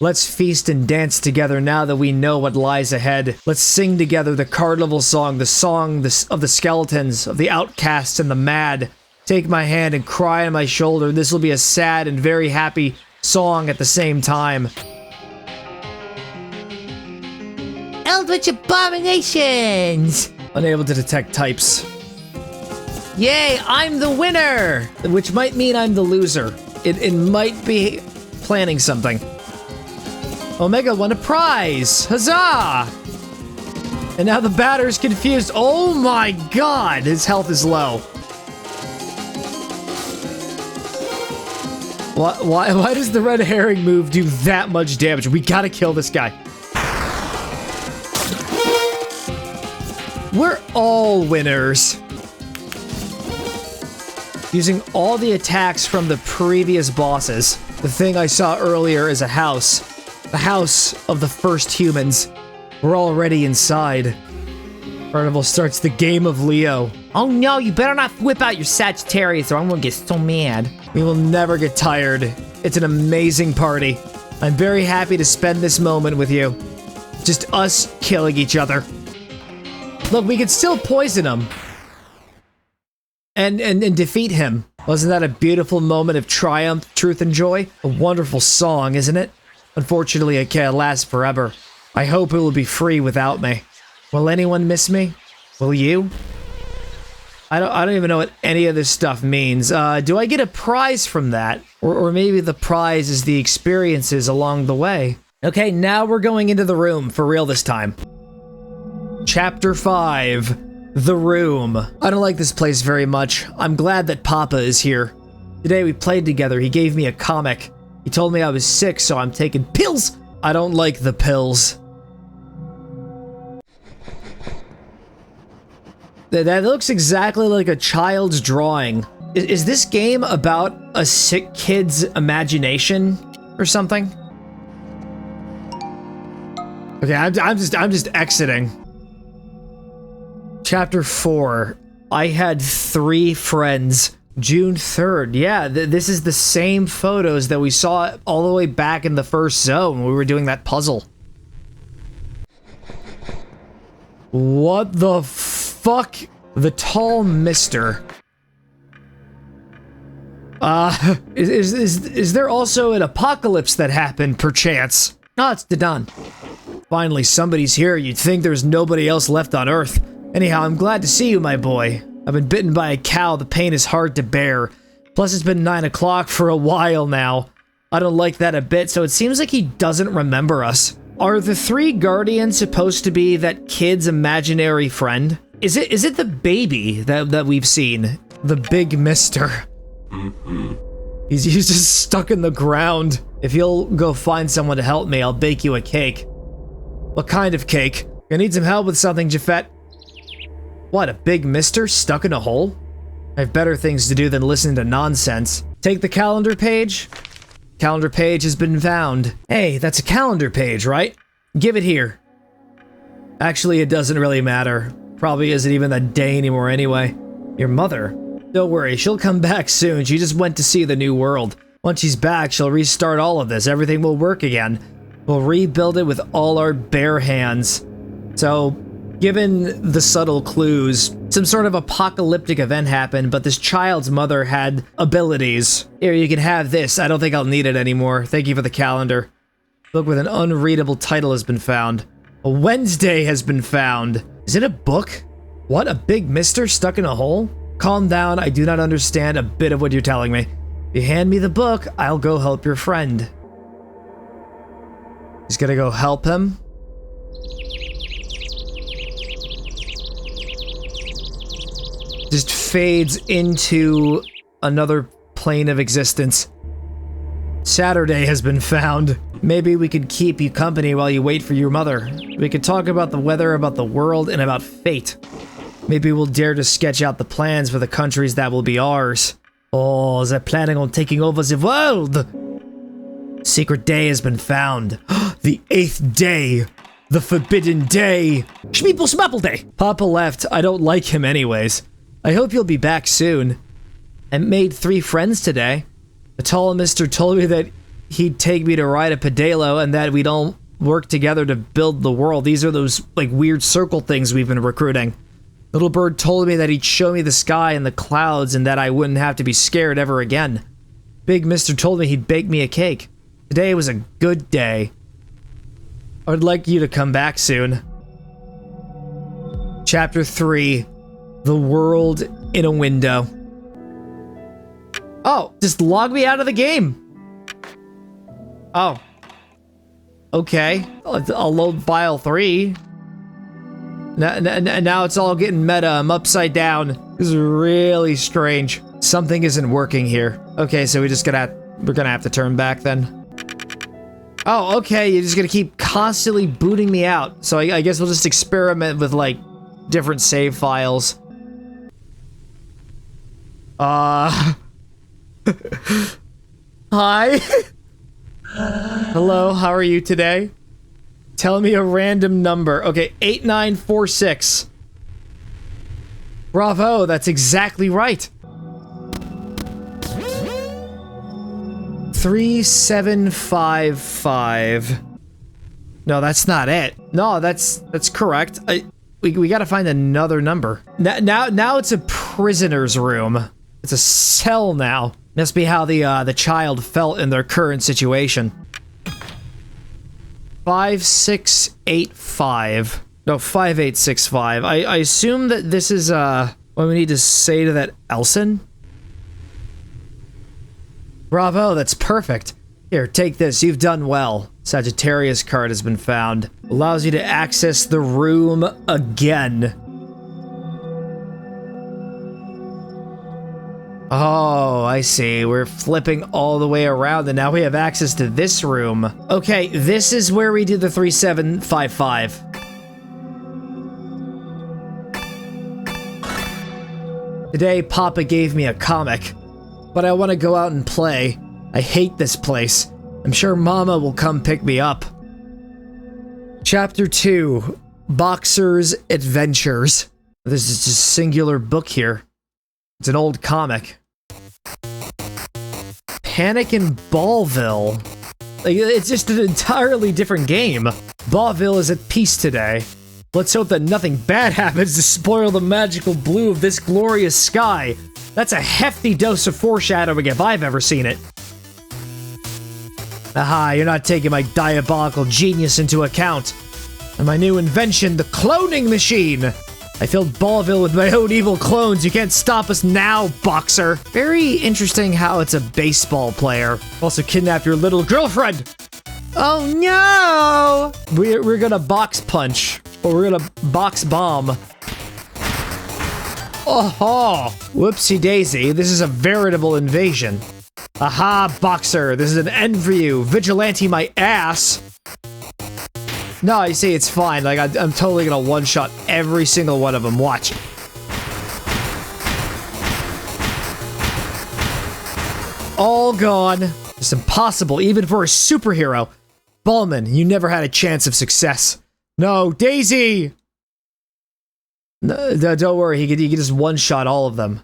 Let's feast and dance together now that we know what lies ahead. Let's sing together the carnival song, the song of the skeletons, of the outcasts and the mad. Take my hand and cry on my shoulder. This will be a sad and very happy song at the same time. Eldritch abominations! Unable to detect types. Yay, I'm the winner! Which might mean I'm the loser. It might be planning something. Omega won a prize! Huzzah! And now the batter's confused. Oh my god! His health is low. Why does the red herring move do that much damage? We gotta kill this guy. We're all winners. Using all the attacks from the previous bosses. The thing I saw earlier is a house. The house of the first humans. We're already inside. Carnival starts the game of Leo. Oh no, you better not whip out your Sagittarius or I'm gonna get so mad. We will never get tired. It's an amazing party. I'm very happy to spend this moment with you. Just us killing each other. Look, we could still poison him. And defeat him. Wasn't that a beautiful moment of triumph, truth, and joy? A wonderful song, isn't it? Unfortunately, it can't last forever. I hope it will be free without me. Will anyone miss me? Will you? I don't even know what any of this stuff means. Do I get a prize from that? Or maybe the prize is the experiences along the way. Okay, now we're going into the room, for real this time. Chapter 5. The Room. I don't like this place very much. I'm glad that Papa is here. Today we played together. He gave me a comic. He told me I was sick, so I'm taking pills. I don't like the pills. That looks exactly like a child's drawing. Is this game about a sick kid's imagination or something? Okay, I'm just exiting. Chapter 4. I had 3 friends. June 3rd. Yeah, this is the same photos that we saw all the way back in the first zone when we were doing that puzzle. What the fuck? The tall mister. Is there also an apocalypse that happened, perchance? Oh, it's Dadan. Finally, somebody's here. You'd think there's nobody else left on Earth. Anyhow, I'm glad to see you, my boy. I've been bitten by a cow. The pain is hard to bear. Plus, it's been 9 o'clock for a while now. I don't like that a bit, so it seems like he doesn't remember us. Are the 3 guardians supposed to be that kid's imaginary friend? Is it the baby that we've seen? The big mister. He's just stuck in the ground. If you'll go find someone to help me, I'll bake you a cake. What kind of cake? I need some help with something, Jafet. What, a big mister stuck in a hole? I have better things to do than listen to nonsense. Take the calendar page. Calendar page has been found. Hey, that's a calendar page, right? Give it here. Actually, it doesn't really matter. Probably isn't even that day anymore anyway. Your mother? Don't worry, she'll come back soon. She just went to see the new world. Once she's back, she'll restart all of this. Everything will work again. We'll rebuild it with all our bare hands. So, given the subtle clues, some sort of apocalyptic event happened, but this child's mother had abilities. Here, you can have this. I don't think I'll need it anymore. Thank you for the calendar. Book with an unreadable title has been found. A Wednesday has been found. Is it a book? What, a big mister stuck in a hole? Calm down, I do not understand a bit of what you're telling me. If you hand me the book, I'll go help your friend. He's gonna go help him. Just fades into another plane of existence. Saturday has been found. Maybe we could keep you company while you wait for your mother. We could talk about the weather, about the world, and about fate. Maybe we'll dare to sketch out the plans for the countries that will be ours. Oh, is that planning on taking over the world? Secret day has been found. The 8th day. The Forbidden Day. Schmeeple Smapple Day. Papa left. I don't like him anyways. I hope you'll be back soon. I made 3 friends today. The tall mister told me that he'd take me to ride a pedalo and that we'd all work together to build the world. These are those, like, weird circle things we've been recruiting. Little bird told me that he'd show me the sky and the clouds and that I wouldn't have to be scared ever again. Big mister told me he'd bake me a cake. Today was a good day. I would like you to come back soon. Chapter 3. The World in a Window. Oh, just log me out of the game. Oh. Okay. I'll load file 3. Now it's all getting meta. I'm upside down. This is really strange. Something isn't working here. Okay, so we're gonna have to turn back then. Oh, okay, you're just gonna keep constantly booting me out. So I guess we'll just experiment with, like, different save files. Hi. Hello, how are you today? Tell me a random number. Okay, 8946. Bravo, that's exactly right. 3755. No, that's not it. No, that's correct. We gotta find another number. Now it's a prisoner's room. It's a cell now. Must be how the child felt in their current situation. 5685. No, 5865. I assume that this is what we need to say to that Elson. Bravo, that's perfect. Here, take this. You've done well. Sagittarius card has been found. Allows you to access the room again. Oh, I see. We're flipping all the way around and now we have access to this room. Okay, this is where we do the 3755. Today, Papa gave me a comic. But I want to go out and play. I hate this place. I'm sure Mama will come pick me up. Chapter 2. Boxer's Adventures. This is just a singular book here. It's an old comic. Panic in Ballville. Like, it's just an entirely different game. Ballville is at peace today. Let's hope that nothing bad happens to spoil the magical blue of this glorious sky. That's a hefty dose of foreshadowing if I've ever seen it. Aha, you're not taking my diabolical genius into account. And my new invention, the cloning machine. I filled Ballville with my own evil clones. You can't stop us now, boxer. Very interesting how it's a baseball player. Also kidnapped your little girlfriend. Oh no! We're gonna box punch. Or we're gonna box bomb. Oh, whoopsie daisy, this is a veritable invasion. Aha, boxer, this is an end for you. Vigilante my ass. No, you see, it's fine. Like, I'm totally gonna one-shot every single one of them. Watch. All gone. It's impossible, even for a superhero. Ballman, you never had a chance of success. No, Daisy! No, don't worry, he could just one-shot all of them.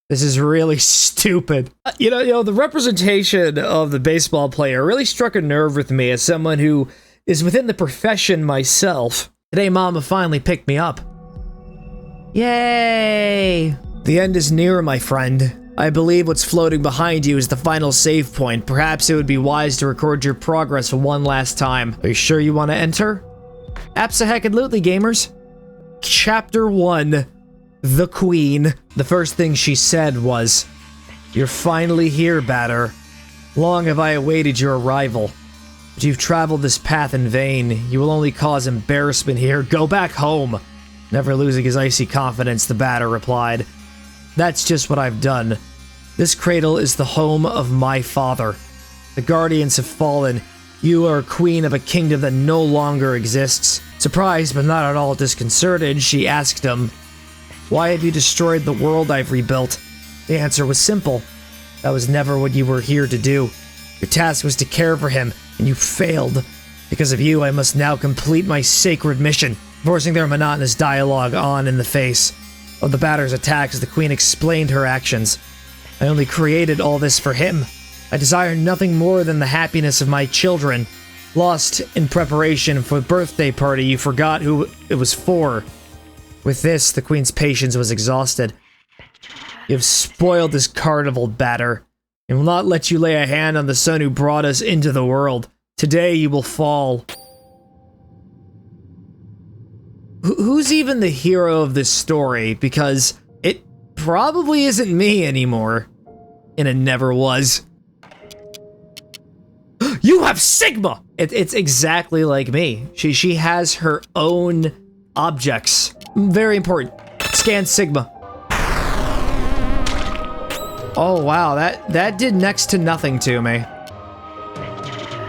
This is really stupid. You know, the representation of the baseball player really struck a nerve with me as someone who is within the profession myself. Today, Mama finally picked me up. Yay! The end is near, my friend. I believe what's floating behind you is the final save point. Perhaps it would be wise to record your progress one last time. Are you sure you want to enter? Abso-heckin-lutely, gamers. Chapter 1. The Queen. The first thing she said was, "You're finally here, Batter. Long have I awaited your arrival. But you've traveled this path in vain. You will only cause embarrassment here. Go back home." Never losing his icy confidence, the Batter replied, "That's just what I've done. This cradle is the home of my father. The Guardians have fallen. You are queen of a kingdom that no longer exists." Surprised, but not at all disconcerted, she asked him, "Why have you destroyed the world I've rebuilt?" The answer was simple. "That was never what you were here to do. Your task was to care for him, and you failed. Because of you, I must now complete my sacred mission, forcing their monotonous dialogue on in the face of the batter's attacks. The queen explained her actions. I only created all this for him. I desire nothing more than the happiness of my children. Lost in preparation for the birthday party, you forgot who it was for. With this, the queen's patience was exhausted. You have spoiled this carnival, batter, and will not let you lay a hand on the son who brought us into the world. Today you will fall. Who's even the hero of this story? Because it probably isn't me anymore. And it never was. You have Sigma! It's exactly like me. She has her own objects. Very important. Scan Sigma. Oh wow, that did next to nothing to me.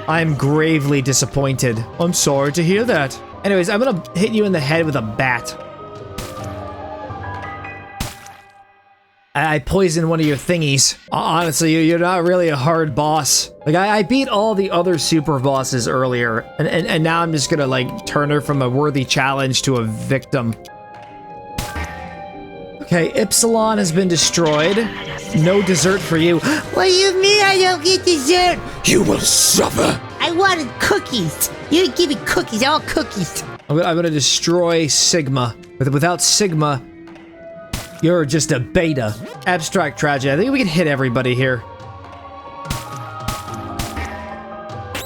I'm gravely disappointed. I'm sorry to hear that. Anyways, I'm gonna hit you in the head with a bat. I poisoned one of your thingies. Honestly, you're not really a hard boss. Like, I beat all the other super bosses earlier, and now I'm just gonna, like, turn her from a worthy challenge to a victim. Okay, Ipsilon has been destroyed. No dessert for you. What do you mean I don't get dessert? You will suffer. I wanted cookies. You didn't give me cookies, I want cookies. I'm gonna destroy Sigma. Without Sigma, you're just a beta. Abstract tragedy. I think we can hit everybody here.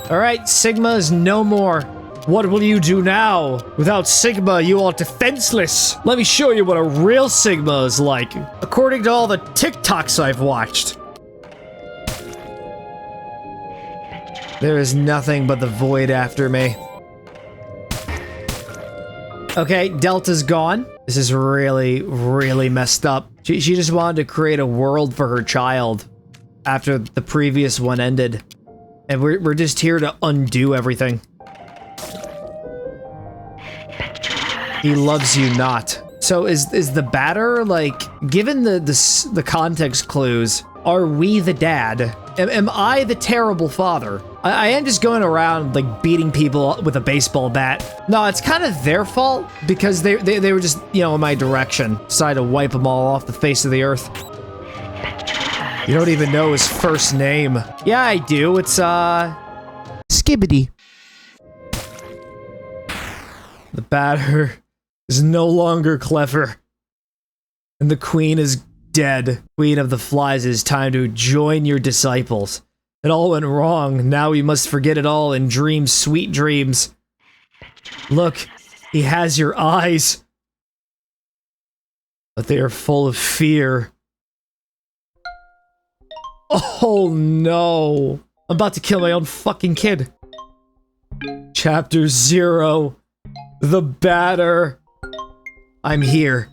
Alright, Sigma is no more. What will you do now? Without Sigma, you are defenseless. Let me show you what a real Sigma is like, according to all the TikToks I've watched. There is nothing but the void after me. Okay, Delta's gone. This is really, really messed up. She just wanted to create a world for her child after the previous one ended. And we're just here to undo everything. He loves you not. So is the batter, like, given the context clues, are we the dad? Am I the terrible father? I am just going around, like, beating people with a baseball bat. No, it's kind of their fault, because they were just, you know, in my direction. Decided to wipe them all off the face of the earth. You don't even know his first name. Yeah, I do. It's, Skibbity. The batter is no longer clever. And the queen is dead. Queen of the Flies, it is time to join your disciples. It all went wrong. Now we must forget it all and dream sweet dreams. Look, he has your eyes. But they are full of fear. Oh no. I'm about to kill my own fucking kid. Chapter 0. The batter. I'm here.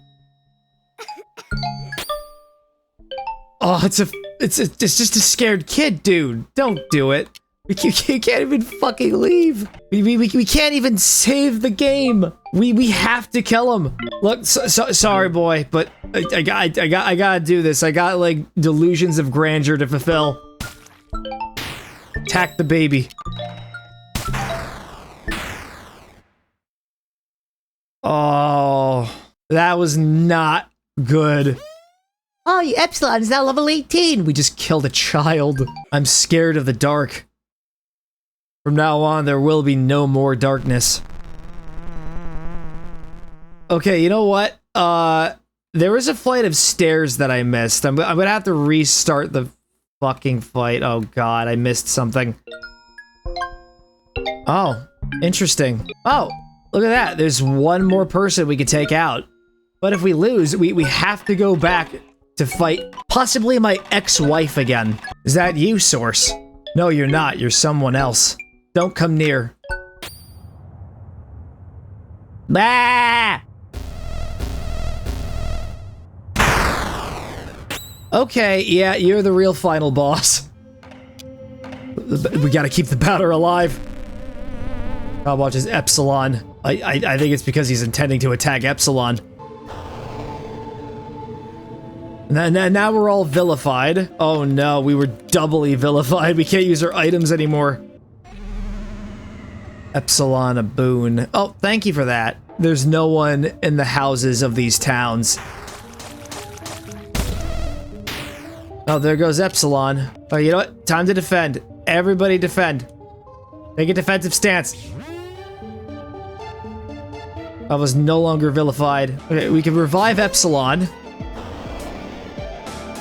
Oh, it's just a scared kid, dude. Don't do it. We can't even fucking leave. We can't even save the game. We have to kill him. Look, sorry, boy, but I gotta do this. I got like delusions of grandeur to fulfill. Attack the baby. Oh, that was not good. Oh, Epsilon is now level 18. We just killed a child. I'm scared of the dark. From now on, there will be no more darkness. Okay, you know what? There was a flight of stairs that I missed. I'm gonna have to restart the fucking fight. Oh god, I missed something. Oh, interesting. Oh, look at that. There's one more person we could take out. But if we lose, we have to go back to fight possibly my ex-wife again. Is that you, Source? No, you're not. You're someone else. Don't come near. Bah! Okay, yeah, you're the real final boss. We gotta keep the batter alive. God watches Epsilon. I think it's because he's intending to attack Epsilon. Now we're all vilified. Oh no, we were doubly vilified. We can't use our items anymore. Epsilon a boon. Oh, thank you for that. There's no one in the houses of these towns. Oh, there goes Epsilon. Oh, you know what? Time to defend. Everybody defend. Take a defensive stance. I was no longer vilified. Okay, we can revive Epsilon.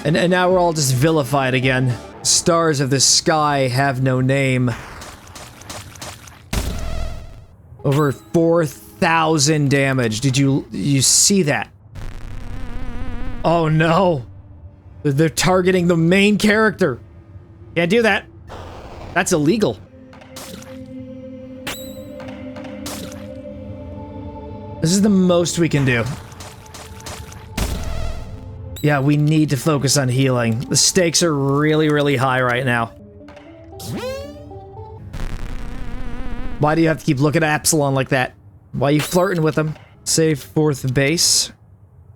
And now we're all just vilified again. Stars of the sky have no name. Over 4,000 damage. Did you see that? Oh no. They're targeting the main character. Can't do that. That's illegal. This is the most we can do. Yeah, we need to focus on healing. The stakes are really, really high right now. Why do you have to keep looking at Epsilon like that? Why are you flirting with him? Save 4th base.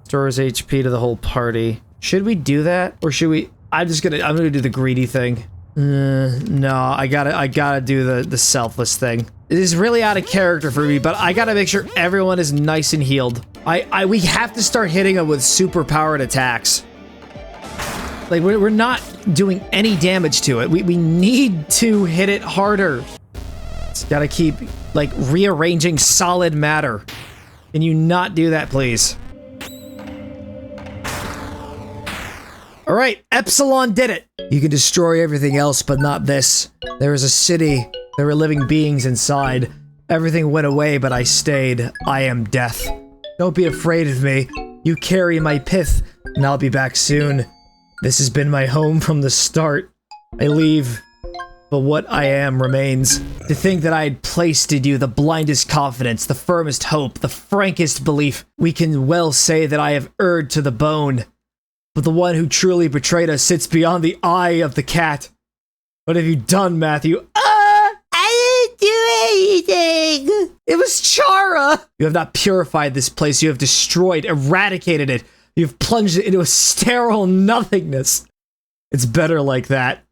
Stores HP to the whole party. Should we do that? Or should we... I'm gonna do the greedy thing. No, I gotta do the selfless thing. It is really out of character for me, but I gotta make sure everyone is nice and healed. We have to start hitting them with super powered attacks. Like, we're not doing any damage to it. We need to hit it harder. It's gotta keep, like, rearranging solid matter. Can you not do that, please? Alright, Epsilon did it! You can destroy everything else, but not this. There is a city. There were living beings inside. Everything went away, but I stayed. I am death. Don't be afraid of me. You carry my pith, and I'll be back soon. This has been my home from the start. I leave, but what I am remains. To think that I had placed in you the blindest confidence, the firmest hope, the frankest belief, we can well say that I have erred to the bone. But the one who truly betrayed us sits beyond the eye of the cat. What have you done, Matthew? I didn't do anything. It was Chara! You have not purified this place. You have destroyed, eradicated it. You have plunged it into a sterile nothingness. It's better like that.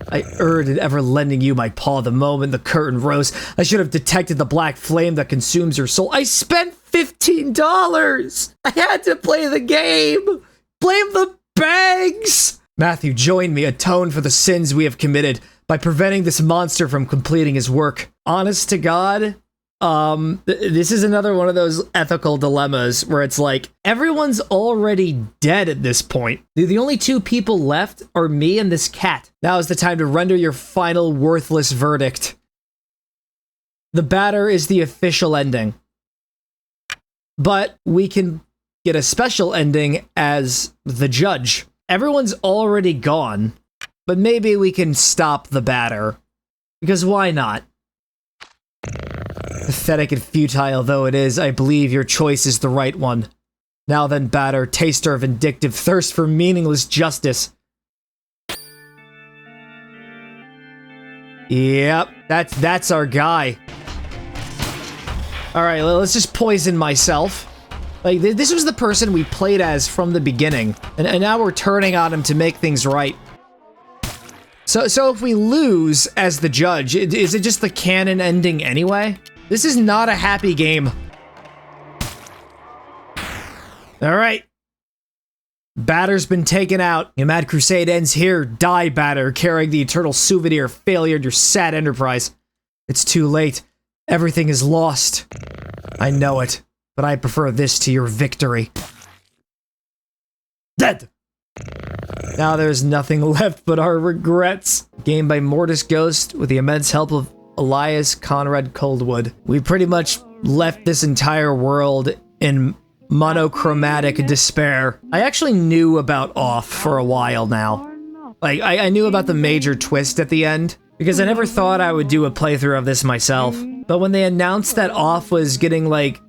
I erred in ever lending you my paw the moment the curtain rose. I should have detected the black flame that consumes your soul. I spent $15! I had to play the game! Blame the bags! Matthew, join me, atone for the sins we have committed by preventing this monster from completing his work. Honest to God, this is another one of those ethical dilemmas where it's like, everyone's already dead at this point. The only two people left are me and this cat. Now is the time to render your final worthless verdict. The batter is the official ending. But we can get a special ending as the judge. Everyone's already gone, but maybe we can stop the batter. Because why not? Pathetic and futile though it is, I believe your choice is the right one. Now then, batter, taster of vindictive thirst for meaningless justice. Yep, that's our guy. Alright, let's just poison myself. Like, this was the person we played as from the beginning, and now we're turning on him to make things right. So if we lose as the judge, is it just the canon ending anyway? This is not a happy game. Alright. Batter's been taken out. Your mad crusade ends here. Die, Batter, carrying the eternal souvenir of failure in your sad enterprise. It's too late. Everything is lost. I know it. But I prefer this to your victory. Dead! Now there's nothing left but our regrets. Game by Mortis Ghost with the immense help of Elias Conrad Coldwood. We pretty much left this entire world in monochromatic despair. I actually knew about Off for a while now. Like, I knew about the major twist at the end, because I never thought I would do a playthrough of this myself. But when they announced that Off was getting, like,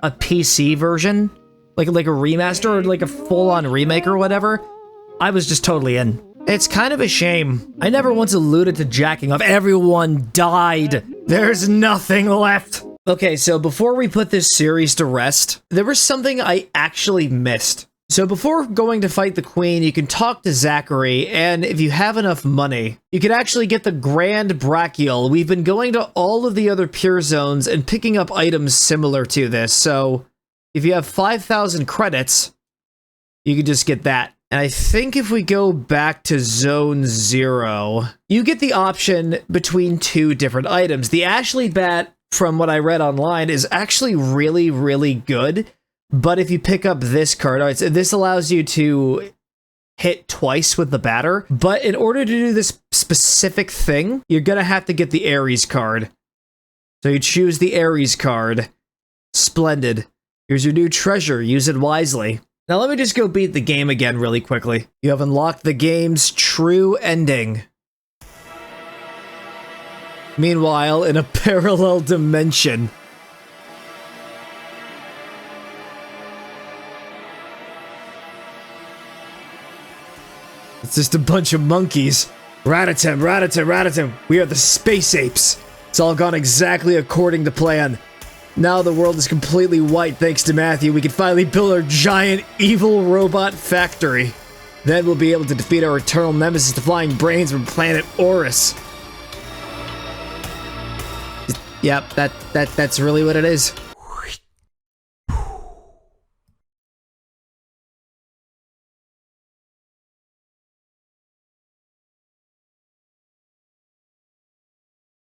a PC version, like a remaster or like a full-on remake or whatever, I was just totally in. It's kind of a shame. I never once alluded to jacking off. Everyone died. There's nothing left. Okay, so before we put this series to rest, there was something I actually missed. So before going to fight the queen, you can talk to Zachary, and if you have enough money, you can actually get the Grand Brachial. We've been going to all of the other pure zones and picking up items similar to this, so if you have 5,000 credits, you can just get that. And I think if we go back to Zone 0, you get the option between 2 different items. The Ashley Bat, from what I read online, is actually really, really good. But if you pick up this card, all right, so this allows you to hit twice with the batter. But in order to do this specific thing, you're going to have to get the Ares card. So you choose the Ares card. Splendid. Here's your new treasure. Use it wisely. Now let me just go beat the game again really quickly. You have unlocked the game's true ending. Meanwhile, in a parallel dimension. It's just a bunch of monkeys. Ratatam, ratatam, ratatam. We are the space apes. It's all gone exactly according to plan. Now the world is completely white thanks to Matthew. We can finally build our giant evil robot factory. Then we'll be able to defeat our eternal nemesis, the flying brains from planet Oris. Yep, that's really what it is.